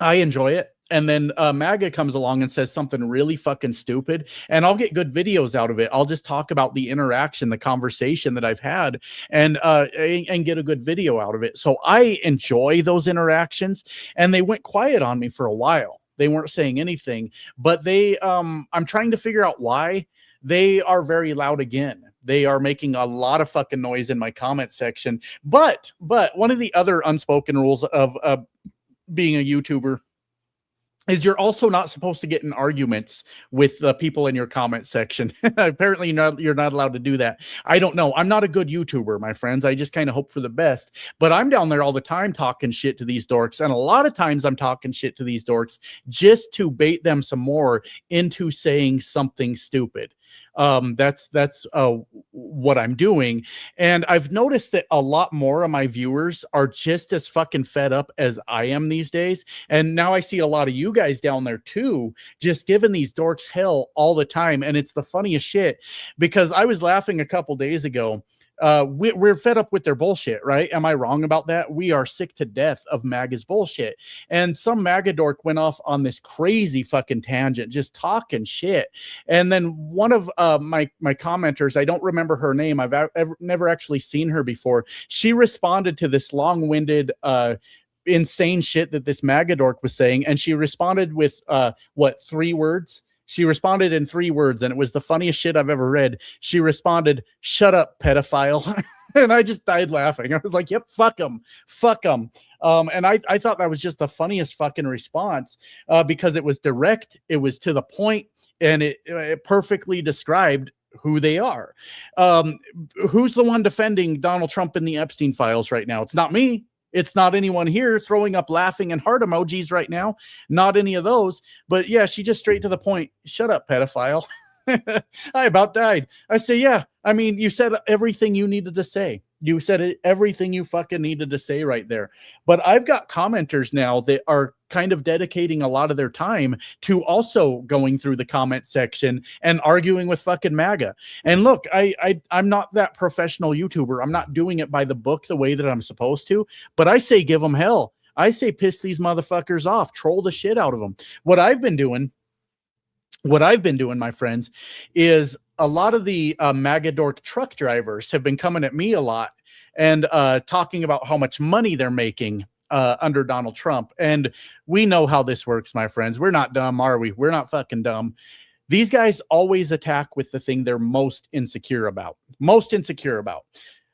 enjoy it. And then MAGA comes along and says something really fucking stupid, and I'll get good videos out of it. I'll just talk about the interaction, the conversation that I've had, and get a good video out of it. So I enjoy those interactions, and they went quiet on me for a while. They weren't saying anything, but they, I'm trying to figure out why. They are very loud again. They are making a lot of fucking noise in my comment section. But one of the other unspoken rules of being a YouTuber is you're also not supposed to get in arguments with the people in your comment section. Apparently you're not allowed to do that. I don't know. I'm not a good YouTuber, my friends. I just kind of hope for the best. But I'm down there all the time talking shit to these dorks. And a lot of times I'm talking shit to these dorks just to bait them some more into saying something stupid. That's what I'm doing. And I've noticed that a lot more of my viewers are just as fucking fed up as I am these days. And now I see a lot of you guys down there too, just giving these dorks hell all the time. And it's the funniest shit because I was laughing a couple days ago. We're fed up with their bullshit, right? Am I wrong about that? We are sick to death of MAGA's bullshit. And some MAGA dork went off on this crazy fucking tangent, just talking shit. And then one of my commenters, I don't remember her name. I've never actually seen her before. She responded to this long-winded insane shit that this MAGA dork was saying. And she responded with 3 words? She responded in 3 words, and it was the funniest shit I've ever read. She responded, "Shut up, pedophile." And I just died laughing. I was like, yep, fuck them. Fuck them. And I thought that was just the funniest fucking response because it was direct, it was to the point, and it perfectly described who they are. Who's the one defending Donald Trump in the Epstein files right now? It's not me. It's not anyone here throwing up laughing and heart emojis right now. Not any of those. But yeah, she just straight to the point. Shut up, pedophile. I about died. I say, yeah, I mean, you said everything you needed to say. You said everything you fucking needed to say right there. But I've got commenters now that are kind of dedicating a lot of their time to also going through the comment section and arguing with fucking MAGA. And look, I'm not that professional YouTuber. I'm not doing it by the book the way that I'm supposed to, but I say give them hell. I say piss these motherfuckers off, troll the shit out of them. What I've been doing, my friends, is a lot of the MAGA dork truck drivers have been coming at me a lot and talking about how much money they're making under Donald Trump. And we know how this works, my friends. We're not dumb, are we? We're not fucking dumb. These guys always attack with the thing they're most insecure about.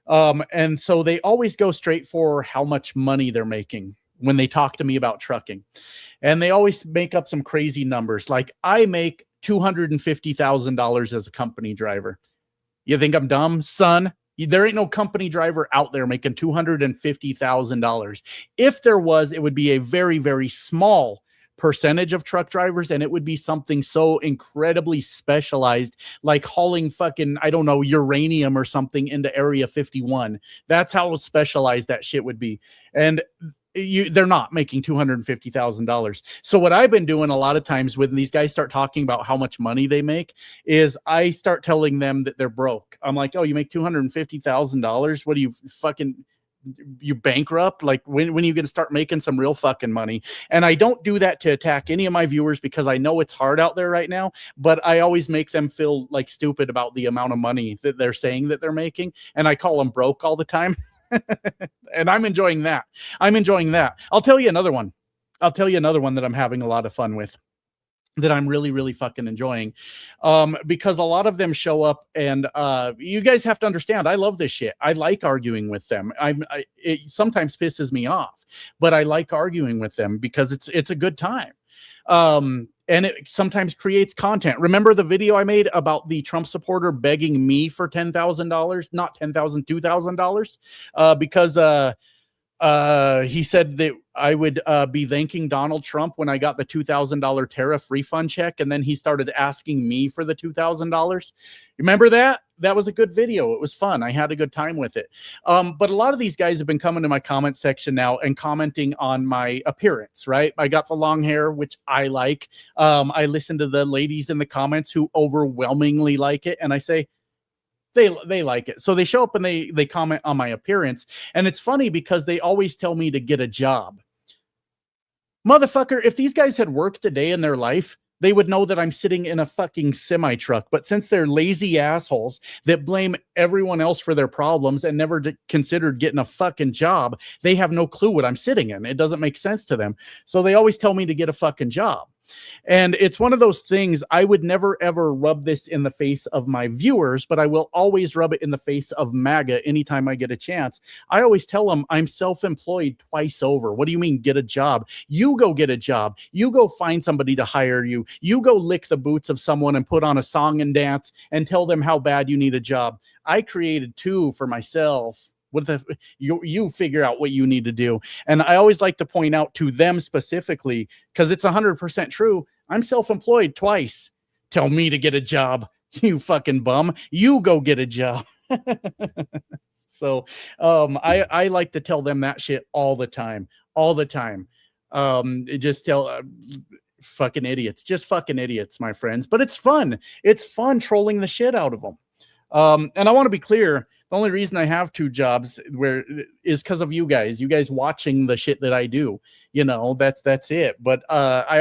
And so they always go straight for how much money they're making when they talk to me about trucking. And they always make up some crazy numbers. Like, I make $250,000 as a company driver. You think I'm dumb, son? There ain't no company driver out there making $250,000. If there was, it would be a very, very small percentage of truck drivers, and it would be something so incredibly specialized, like hauling fucking, I don't know, uranium or something into Area 51. That's how specialized that shit would be. And they're not making $250,000. So what I've been doing a lot of times when these guys start talking about how much money they make is I start telling them that they're broke. I'm like, oh, you make $250,000? What do you fucking, you bankrupt? Like when are you going to start making some real fucking money? And I don't do that to attack any of my viewers because I know it's hard out there right now, but I always make them feel like stupid about the amount of money that they're saying that they're making. And I call them broke all the time. And I'm enjoying that. I'll tell you another one that I'm having a lot of fun with, that I'm really, really fucking enjoying. Because a lot of them show up, and you guys have to understand, I love this shit. I like arguing with them. It sometimes pisses me off, but I like arguing with them because it's a good time. And it sometimes creates content. Remember the video I made about the Trump supporter begging me for $10,000, not $10,000, $2,000, because he said that I would be thanking Donald Trump when I got the $2,000 tariff refund check, and then he started asking me for the $2,000. Remember that? That was a good video. It was fun. I had a good time with it. But a lot of these guys have been coming to my comment section now and commenting on my appearance, right? I got the long hair, which I like. I listen to the ladies in the comments who overwhelmingly like it, and I say, they like it. So they show up and they comment on my appearance. And it's funny because they always tell me to get a job. Motherfucker, if these guys had worked a day in their life, they would know that I'm sitting in a fucking semi truck. But since they're lazy assholes that blame everyone else for their problems and never considered getting a fucking job, they have no clue what I'm sitting in. It doesn't make sense to them. So they always tell me to get a fucking job. And it's one of those things, I would never ever rub this in the face of my viewers, but I will always rub it in the face of MAGA anytime I get a chance. I always tell them I'm self-employed twice over. What do you mean get a job? You go get a job. You go find somebody to hire you. You go lick the boots of someone and put on a song and dance and tell them how bad you need a job. I created two for myself. What the you figure out what you need to do. And I always like to point out to them specifically, because it's 100% true. I'm self-employed twice. Tell me to get a job, you fucking bum. You go get a job. So I like to tell them that shit all the time. Just tell fucking idiots, just fucking idiots, my friends. But it's fun. It's fun trolling the shit out of them. And I want to be clear, the only reason I have two jobs is because of you guys watching the shit that I do. You know, that's it. But I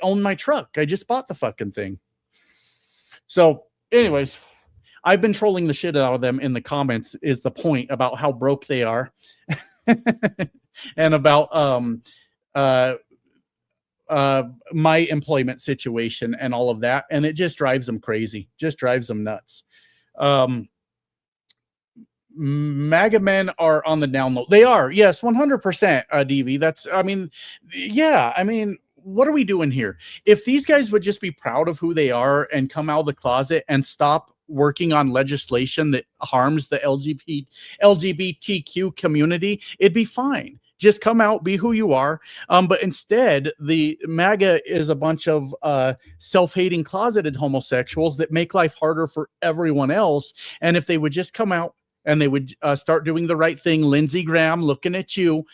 own my truck. I just bought the fucking thing. So anyways, I've been trolling the shit out of them in the comments is the point about how broke they are. And about my employment situation and all of that. And it just drives them crazy, just drives them nuts. MAGA men are on the down low. They are. Yes, 100%, DV. That's, I mean, yeah, I mean, what are we doing here? If these guys would just be proud of who they are and come out of the closet and stop working on legislation that harms the LGBTQ community, it'd be fine. Just come out, be who you are. But instead, the MAGA is a bunch of self-hating, closeted homosexuals that make life harder for everyone else. And if they would just come out and they would start doing the right thing, Lindsey Graham, looking at you,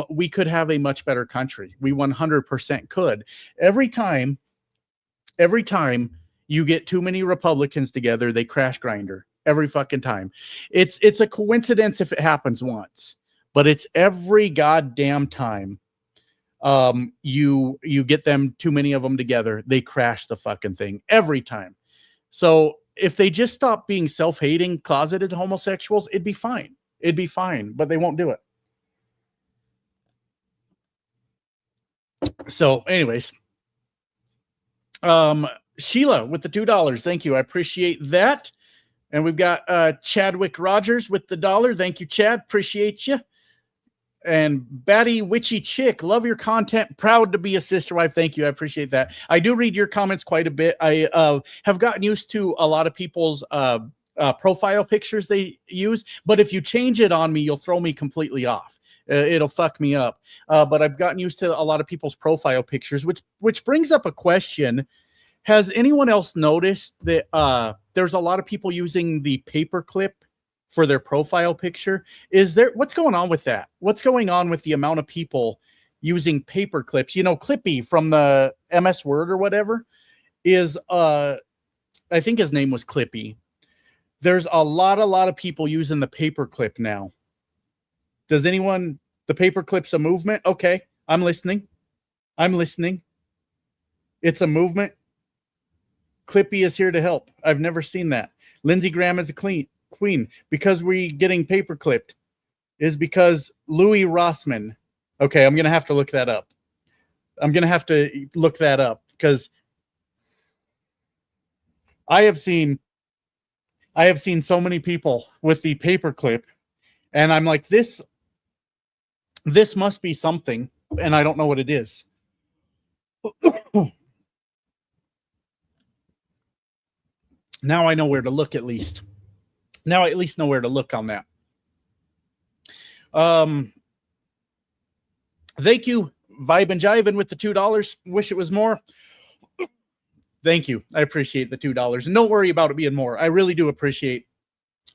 we could have a much better country. We 100% could. Every time you get too many Republicans together, they crash grinder. Every fucking time. It's a coincidence if it happens once. But it's every goddamn time you get them, too many of them together, they crash the fucking thing every time. So if they just stop being self-hating, closeted homosexuals, it'd be fine. It'd be fine, but they won't do it. So anyways, Sheila with the $2. Thank you. I appreciate that. And we've got Chadwick Rogers with the $1. Thank you, Chad. Appreciate you. And Batty Witchy Chick, love your content. Proud to be a sister wife. Thank you. I appreciate that. I do read your comments quite a bit. I have gotten used to a lot of people's profile pictures they use, but if you change it on me, you'll throw me completely off. It'll fuck me up. But I've gotten used to a lot of people's profile pictures, which brings up a question. Has anyone else noticed that there's a lot of people using the paperclip for their profile picture? What's going on with that? What's going on with the amount of people using paper clips? You know, Clippy from the MS Word or whatever is I think his name was Clippy. There's a lot of people using the paper clip now. Does anyone, the paper clip's a movement? Okay, I'm listening. It's a movement. Clippy is here to help. I've never seen that. Lindsey Graham is a queen because we getting paper clipped is because Louis Rossman. Okay, I'm going to have to look that up. Because I have seen so many people with the paper clip, and I'm like, this must be something, and I don't know what it is. Now I know where to look at least. Now I at least know where to look on that. Thank you, Vibe and Jivin with the $2. Wish it was more. Thank you. I appreciate the $2. And don't worry about it being more. I really do appreciate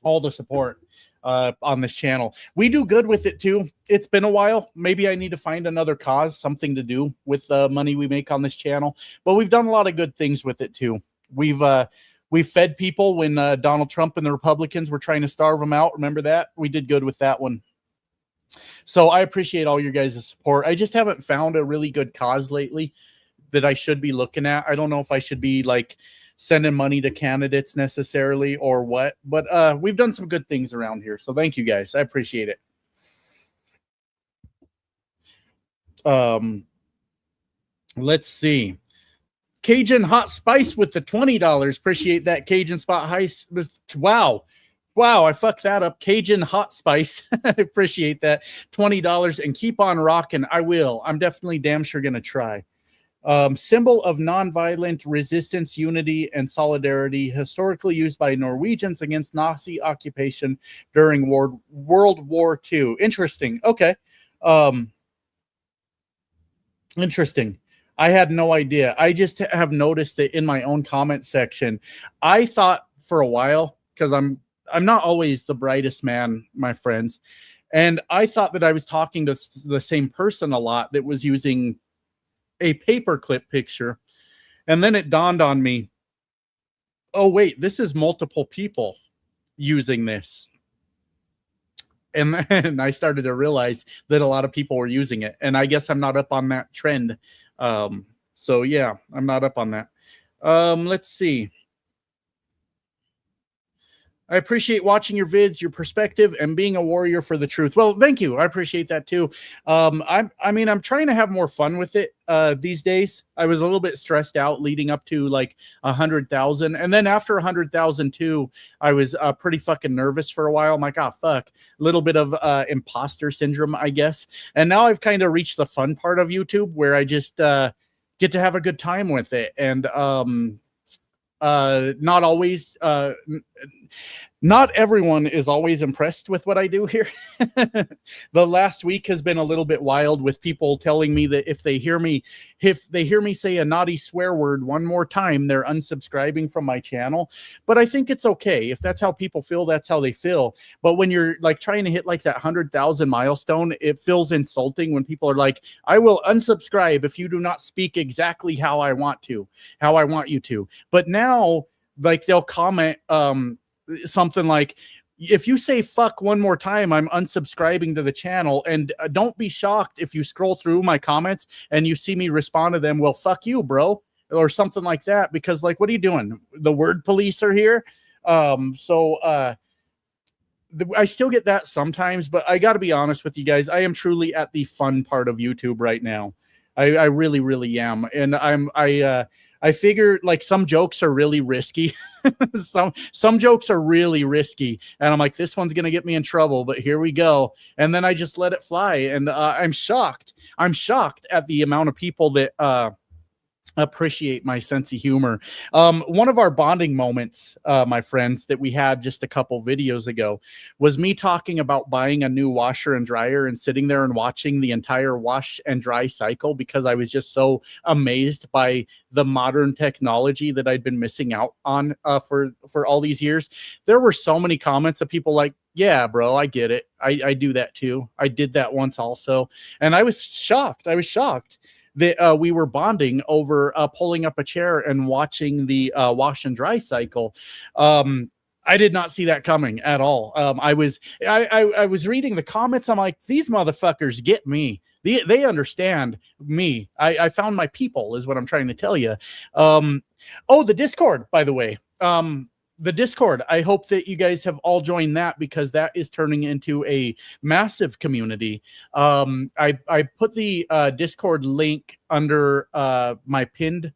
all the support on this channel. We do good with it too. It's been a while. Maybe I need to find another cause, something to do with the money we make on this channel. But we've done a lot of good things with it too. We've fed people when Donald Trump and the Republicans were trying to starve them out. Remember that? We did good with that one. So I appreciate all your guys' support. I just haven't found a really good cause lately that I should be looking at. I don't know if I should be like sending money to candidates necessarily or what, but we've done some good things around here. So thank you guys. I appreciate it. Let's see. Cajun Hot Spice with the $20. Appreciate that. Cajun Spot Heist. Wow. I fucked that up. Cajun Hot Spice. I appreciate that. $20 and keep on rocking. I will. I'm definitely damn sure going to try. Symbol of nonviolent resistance, unity, and solidarity, historically used by Norwegians against Nazi occupation during World War II. Interesting. Okay. Interesting. I had no idea. I just have noticed that in my own comment section. I thought for a while, because I'm not always the brightest man, my friends, and I thought that I was talking to the same person a lot that was using a paperclip picture, and then it dawned on me, oh wait, this is multiple people using this. And then I started to realize that a lot of people were using it, and I guess I'm not up on that trend. So yeah, I'm not up on that. Let's see. I appreciate watching your vids, your perspective, and being a warrior for the truth. Well, thank you. I appreciate that too. I'm trying to have more fun with it these days. I was a little bit stressed out leading up to like 100,000, and then after 100,000 too, I was pretty fucking nervous for a while. I'm like, oh fuck, a little bit of imposter syndrome, I guess. And now I've kind of reached the fun part of YouTube where I just get to have a good time with it, and not always not everyone is always impressed with what I do here. The last week has been a little bit wild with people telling me that if they hear me say a naughty swear word one more time, they're unsubscribing from my channel. But I think it's okay. If that's how people feel, that's how they feel. But when you're like trying to hit like that 100,000 milestone, it feels insulting when people are like, I will unsubscribe if you do not speak exactly how I want you to. But now, like, they'll comment something like, if you say fuck one more time, I'm unsubscribing to the channel. And don't be shocked if you scroll through my comments and you see me respond to them, well, fuck you, bro, or something like that, because like, what are you doing? The word police are here. I still get that sometimes, but I got to be honest with you guys. I am truly at the fun part of YouTube right now. I really, really am. And I figure like some jokes are really risky. some jokes are really risky. And I'm like, this one's going to get me in trouble, but here we go. And then I just let it fly. And I'm shocked. I'm shocked at the amount of people that appreciate my sense of humor. One of our bonding moments, my friends, that we had just a couple videos ago was me talking about buying a new washer and dryer and sitting there and watching the entire wash and dry cycle because I was just so amazed by the modern technology that I'd been missing out on for all these years. There were so many comments of people like, yeah, bro, I get it. I do that too. I did that once also. And I was shocked. I was shocked that we were bonding over pulling up a chair and watching the wash and dry cycle. I did not see that coming at all. I was reading the comments. I'm like, these motherfuckers get me. They understand me. I found my people, is what I'm trying to tell you. Oh, the Discord, by the way. The Discord, I hope that you guys have all joined that because that is turning into a massive community. I put the Discord link under my pinned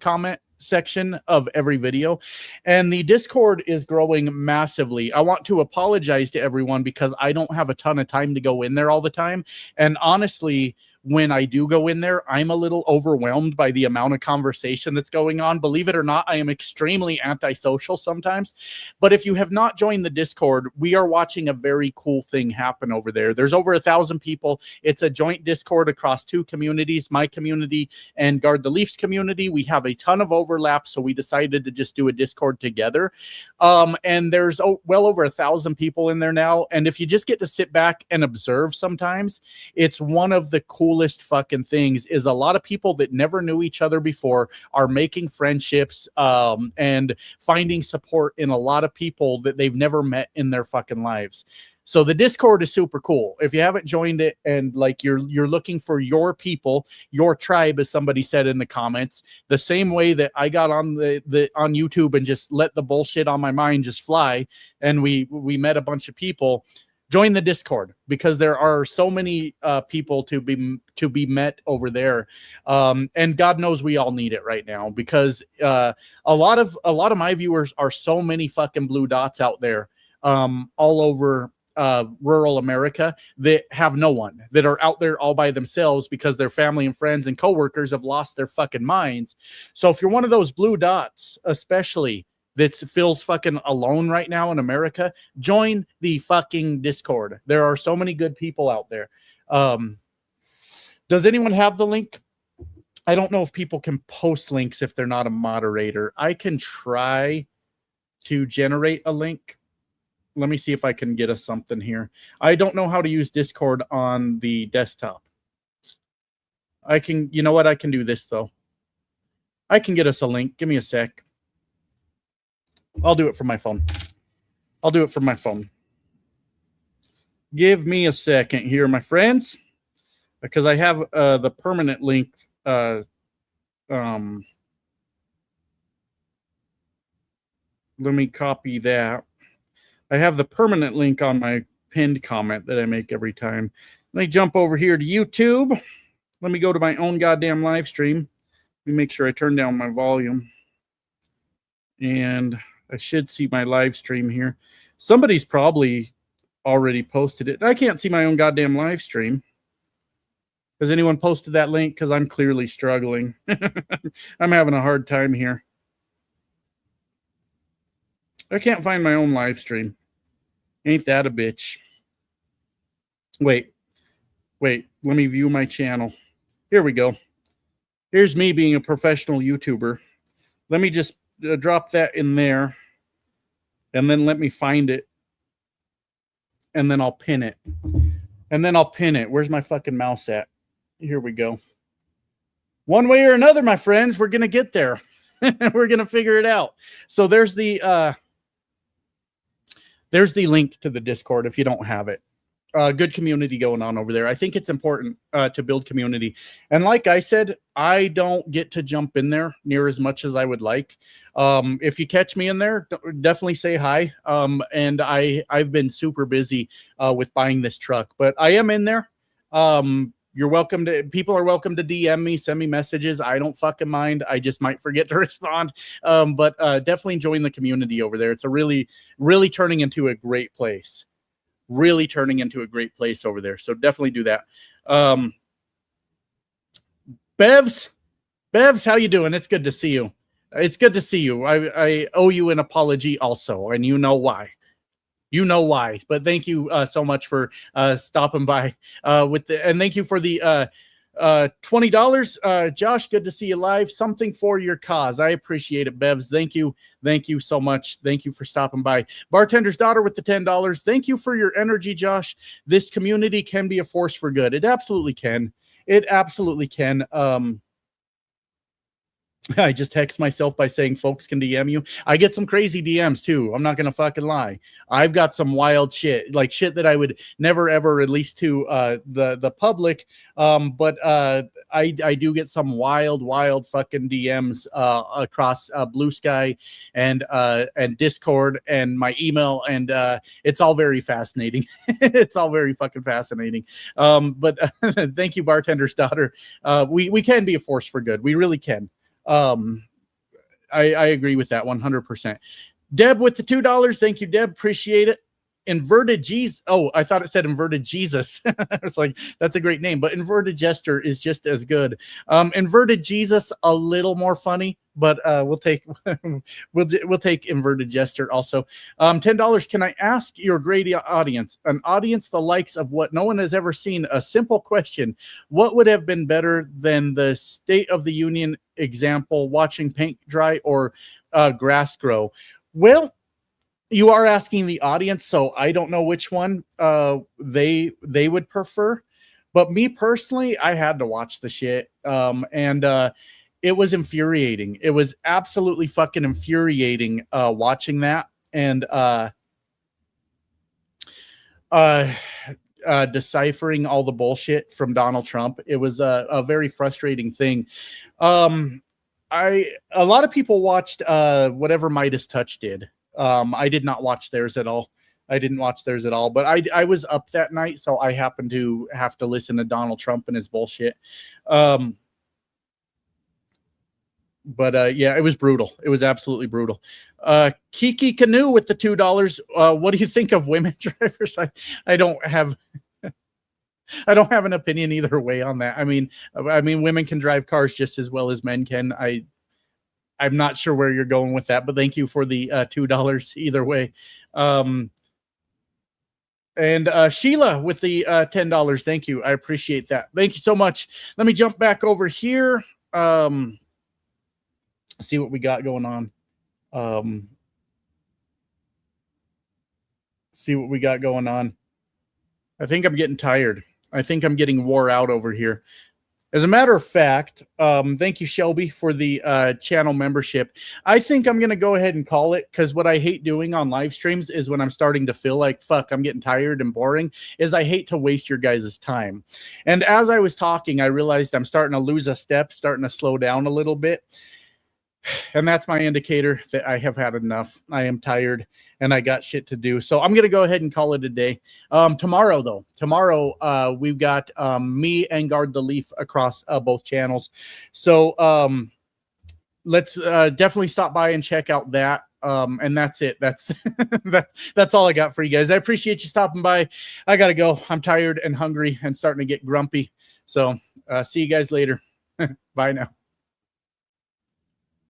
comment section of every video, and the Discord is growing massively. I want to apologize to everyone because I don't have a ton of time to go in there all the time, and honestly, when I do go in there, I'm a little overwhelmed by the amount of conversation that's going on. Believe it or not, I am extremely antisocial sometimes. But if you have not joined the Discord, we are watching a very cool thing happen over there. There's over 1,000 people. It's a joint Discord across two communities, my community and Guard the Leafs community. We have a ton of overlap, so we decided to just do a Discord together. And there's well over 1,000 people in there now. And if you just get to sit back and observe sometimes, it's one of the coolest fucking things. Is a lot of people that never knew each other before are making friendships and finding support in a lot of people that they've never met in their fucking lives. So the Discord is super cool. If you haven't joined it and like you're looking for your people, your tribe, as somebody said in the comments, the same way that I got on the on YouTube and just let the bullshit on my mind just fly, and we met a bunch of people. Join the Discord because there are so many people to be met over there, and God knows we all need it right now because a lot of my viewers are so many fucking blue dots out there, all over rural America that have no one, that are out there all by themselves because their family and friends and coworkers have lost their fucking minds. So if you're one of those blue dots, especially, that feels fucking alone right now in America, join the fucking Discord. There are so many good people out there. Does anyone have the link? I don't know if people can post links if they're not a moderator. I can try to generate a link. Let me see if I can get us something here. I don't know how to use Discord on the desktop. I can, you know what? I can do this though. I can get us a link. Give me a sec. I'll do it from my phone. I'll do it from my phone. Give me a second here, my friends, because I have the permanent link. Let me copy that. I have the permanent link on my pinned comment that I make every time. Let me jump over here to YouTube. Let me go to my own goddamn live stream. Let me make sure I turn down my volume. And I should see my live stream here. Somebody's probably already posted it. I can't see my own goddamn live stream. Has anyone posted that link? Because I'm clearly struggling. I'm having a hard time here. I can't find my own live stream. Ain't that a bitch? Wait. Let me view my channel. Here we go. Here's me being a professional YouTuber. Let me just drop that in there. And then let me find it. And then I'll pin it. Where's my fucking mouse at? Here we go. One way or another, my friends, we're going to get there. We're going to figure it out. So there's the link to the Discord if you don't have it. Good community going on over there. I think it's important to build community. And like I said, I don't get to jump in there near as much as I would like. If you catch me in there, definitely say hi. And I've been super busy with buying this truck, but I am in there. You're welcome to, people are welcome to DM me, send me messages. I don't fucking mind. I just might forget to respond. But definitely join the community over there. It's a really turning into a great place. Really turning into a great place over there. So definitely do that. Bevs, Bevs, how you doing? It's good to see you. It's good to see you. I owe you an apology also, and you know why. You know why. But thank you so much for stopping by and thank you for the $20. Josh, good to see you live. Something for your cause. I appreciate it, Bevs. Thank you. Thank you so much. Thank you for stopping by. Bartender's daughter with the $10. Thank you for your energy, Josh. This community can be a force for good. It absolutely can. It absolutely can. I just text myself by saying folks can DM you. I get some crazy DMs too. I'm not going to fucking lie. I've got some wild shit, like shit that I would never ever release to the public. But I do get some wild fucking DMs across Blue Sky and Discord and my email, and it's all very fascinating. It's all very fucking fascinating. But thank you, Bartender's daughter. We can be a force for good. We really can. I agree with that 100%. Deb with the $2. Thank you, Deb. Appreciate it. Inverted Jesus. Oh, I thought it said Inverted Jesus. I was like, that's a great name, but Inverted Jester is just as good. Inverted Jesus, a little more funny, but we'll take we'll take Inverted Jester also. $10. Can I ask your great audience, an audience the likes of what no one has ever seen, a simple question? What would have been better than the State of the Union example, watching paint dry or grass grow? Well, you are asking the audience, so I don't know which one they would prefer. But me personally, I had to watch the shit. And it was infuriating. It was absolutely fucking infuriating watching that. And deciphering all the bullshit from Donald Trump. It was a very frustrating thing. A lot of people watched whatever Midas Touch did. I did not watch theirs at all. I didn't watch theirs at all, but I was up that night, so I happened to have to listen to Donald Trump and his bullshit. But yeah, it was brutal. It was absolutely brutal. Kiki Canoe with the $2. What do you think of women drivers? I don't have I don't have an opinion either way on that. I mean, women can drive cars just as well as men can. I'm not sure where you're going with that, but thank you for the $2 either way. And Sheila with the $10. Thank you. I appreciate that. Thank you so much. Let me jump back over here. See what we got going on. See what we got going on. I think I'm getting tired. I think I'm getting wore out over here. As a matter of fact, thank you, Shelby, for the channel membership. I think I'm going to go ahead and call it, because what I hate doing on live streams is when I'm starting to feel like, fuck, I'm getting tired and boring, is I hate to waste your guys' time. And as I was talking, I realized I'm starting to lose a step, starting to slow down a little bit. And that's my indicator that I have had enough. I am tired and I got shit to do. So I'm going to go ahead and call it a day. Tomorrow, we've got me and Guard the Leaf across both channels. So let's definitely stop by and check out that. And that's it. That's that's all I got for you guys. I appreciate you stopping by. I got to go. I'm tired and hungry and starting to get grumpy. So see you guys later. Bye now.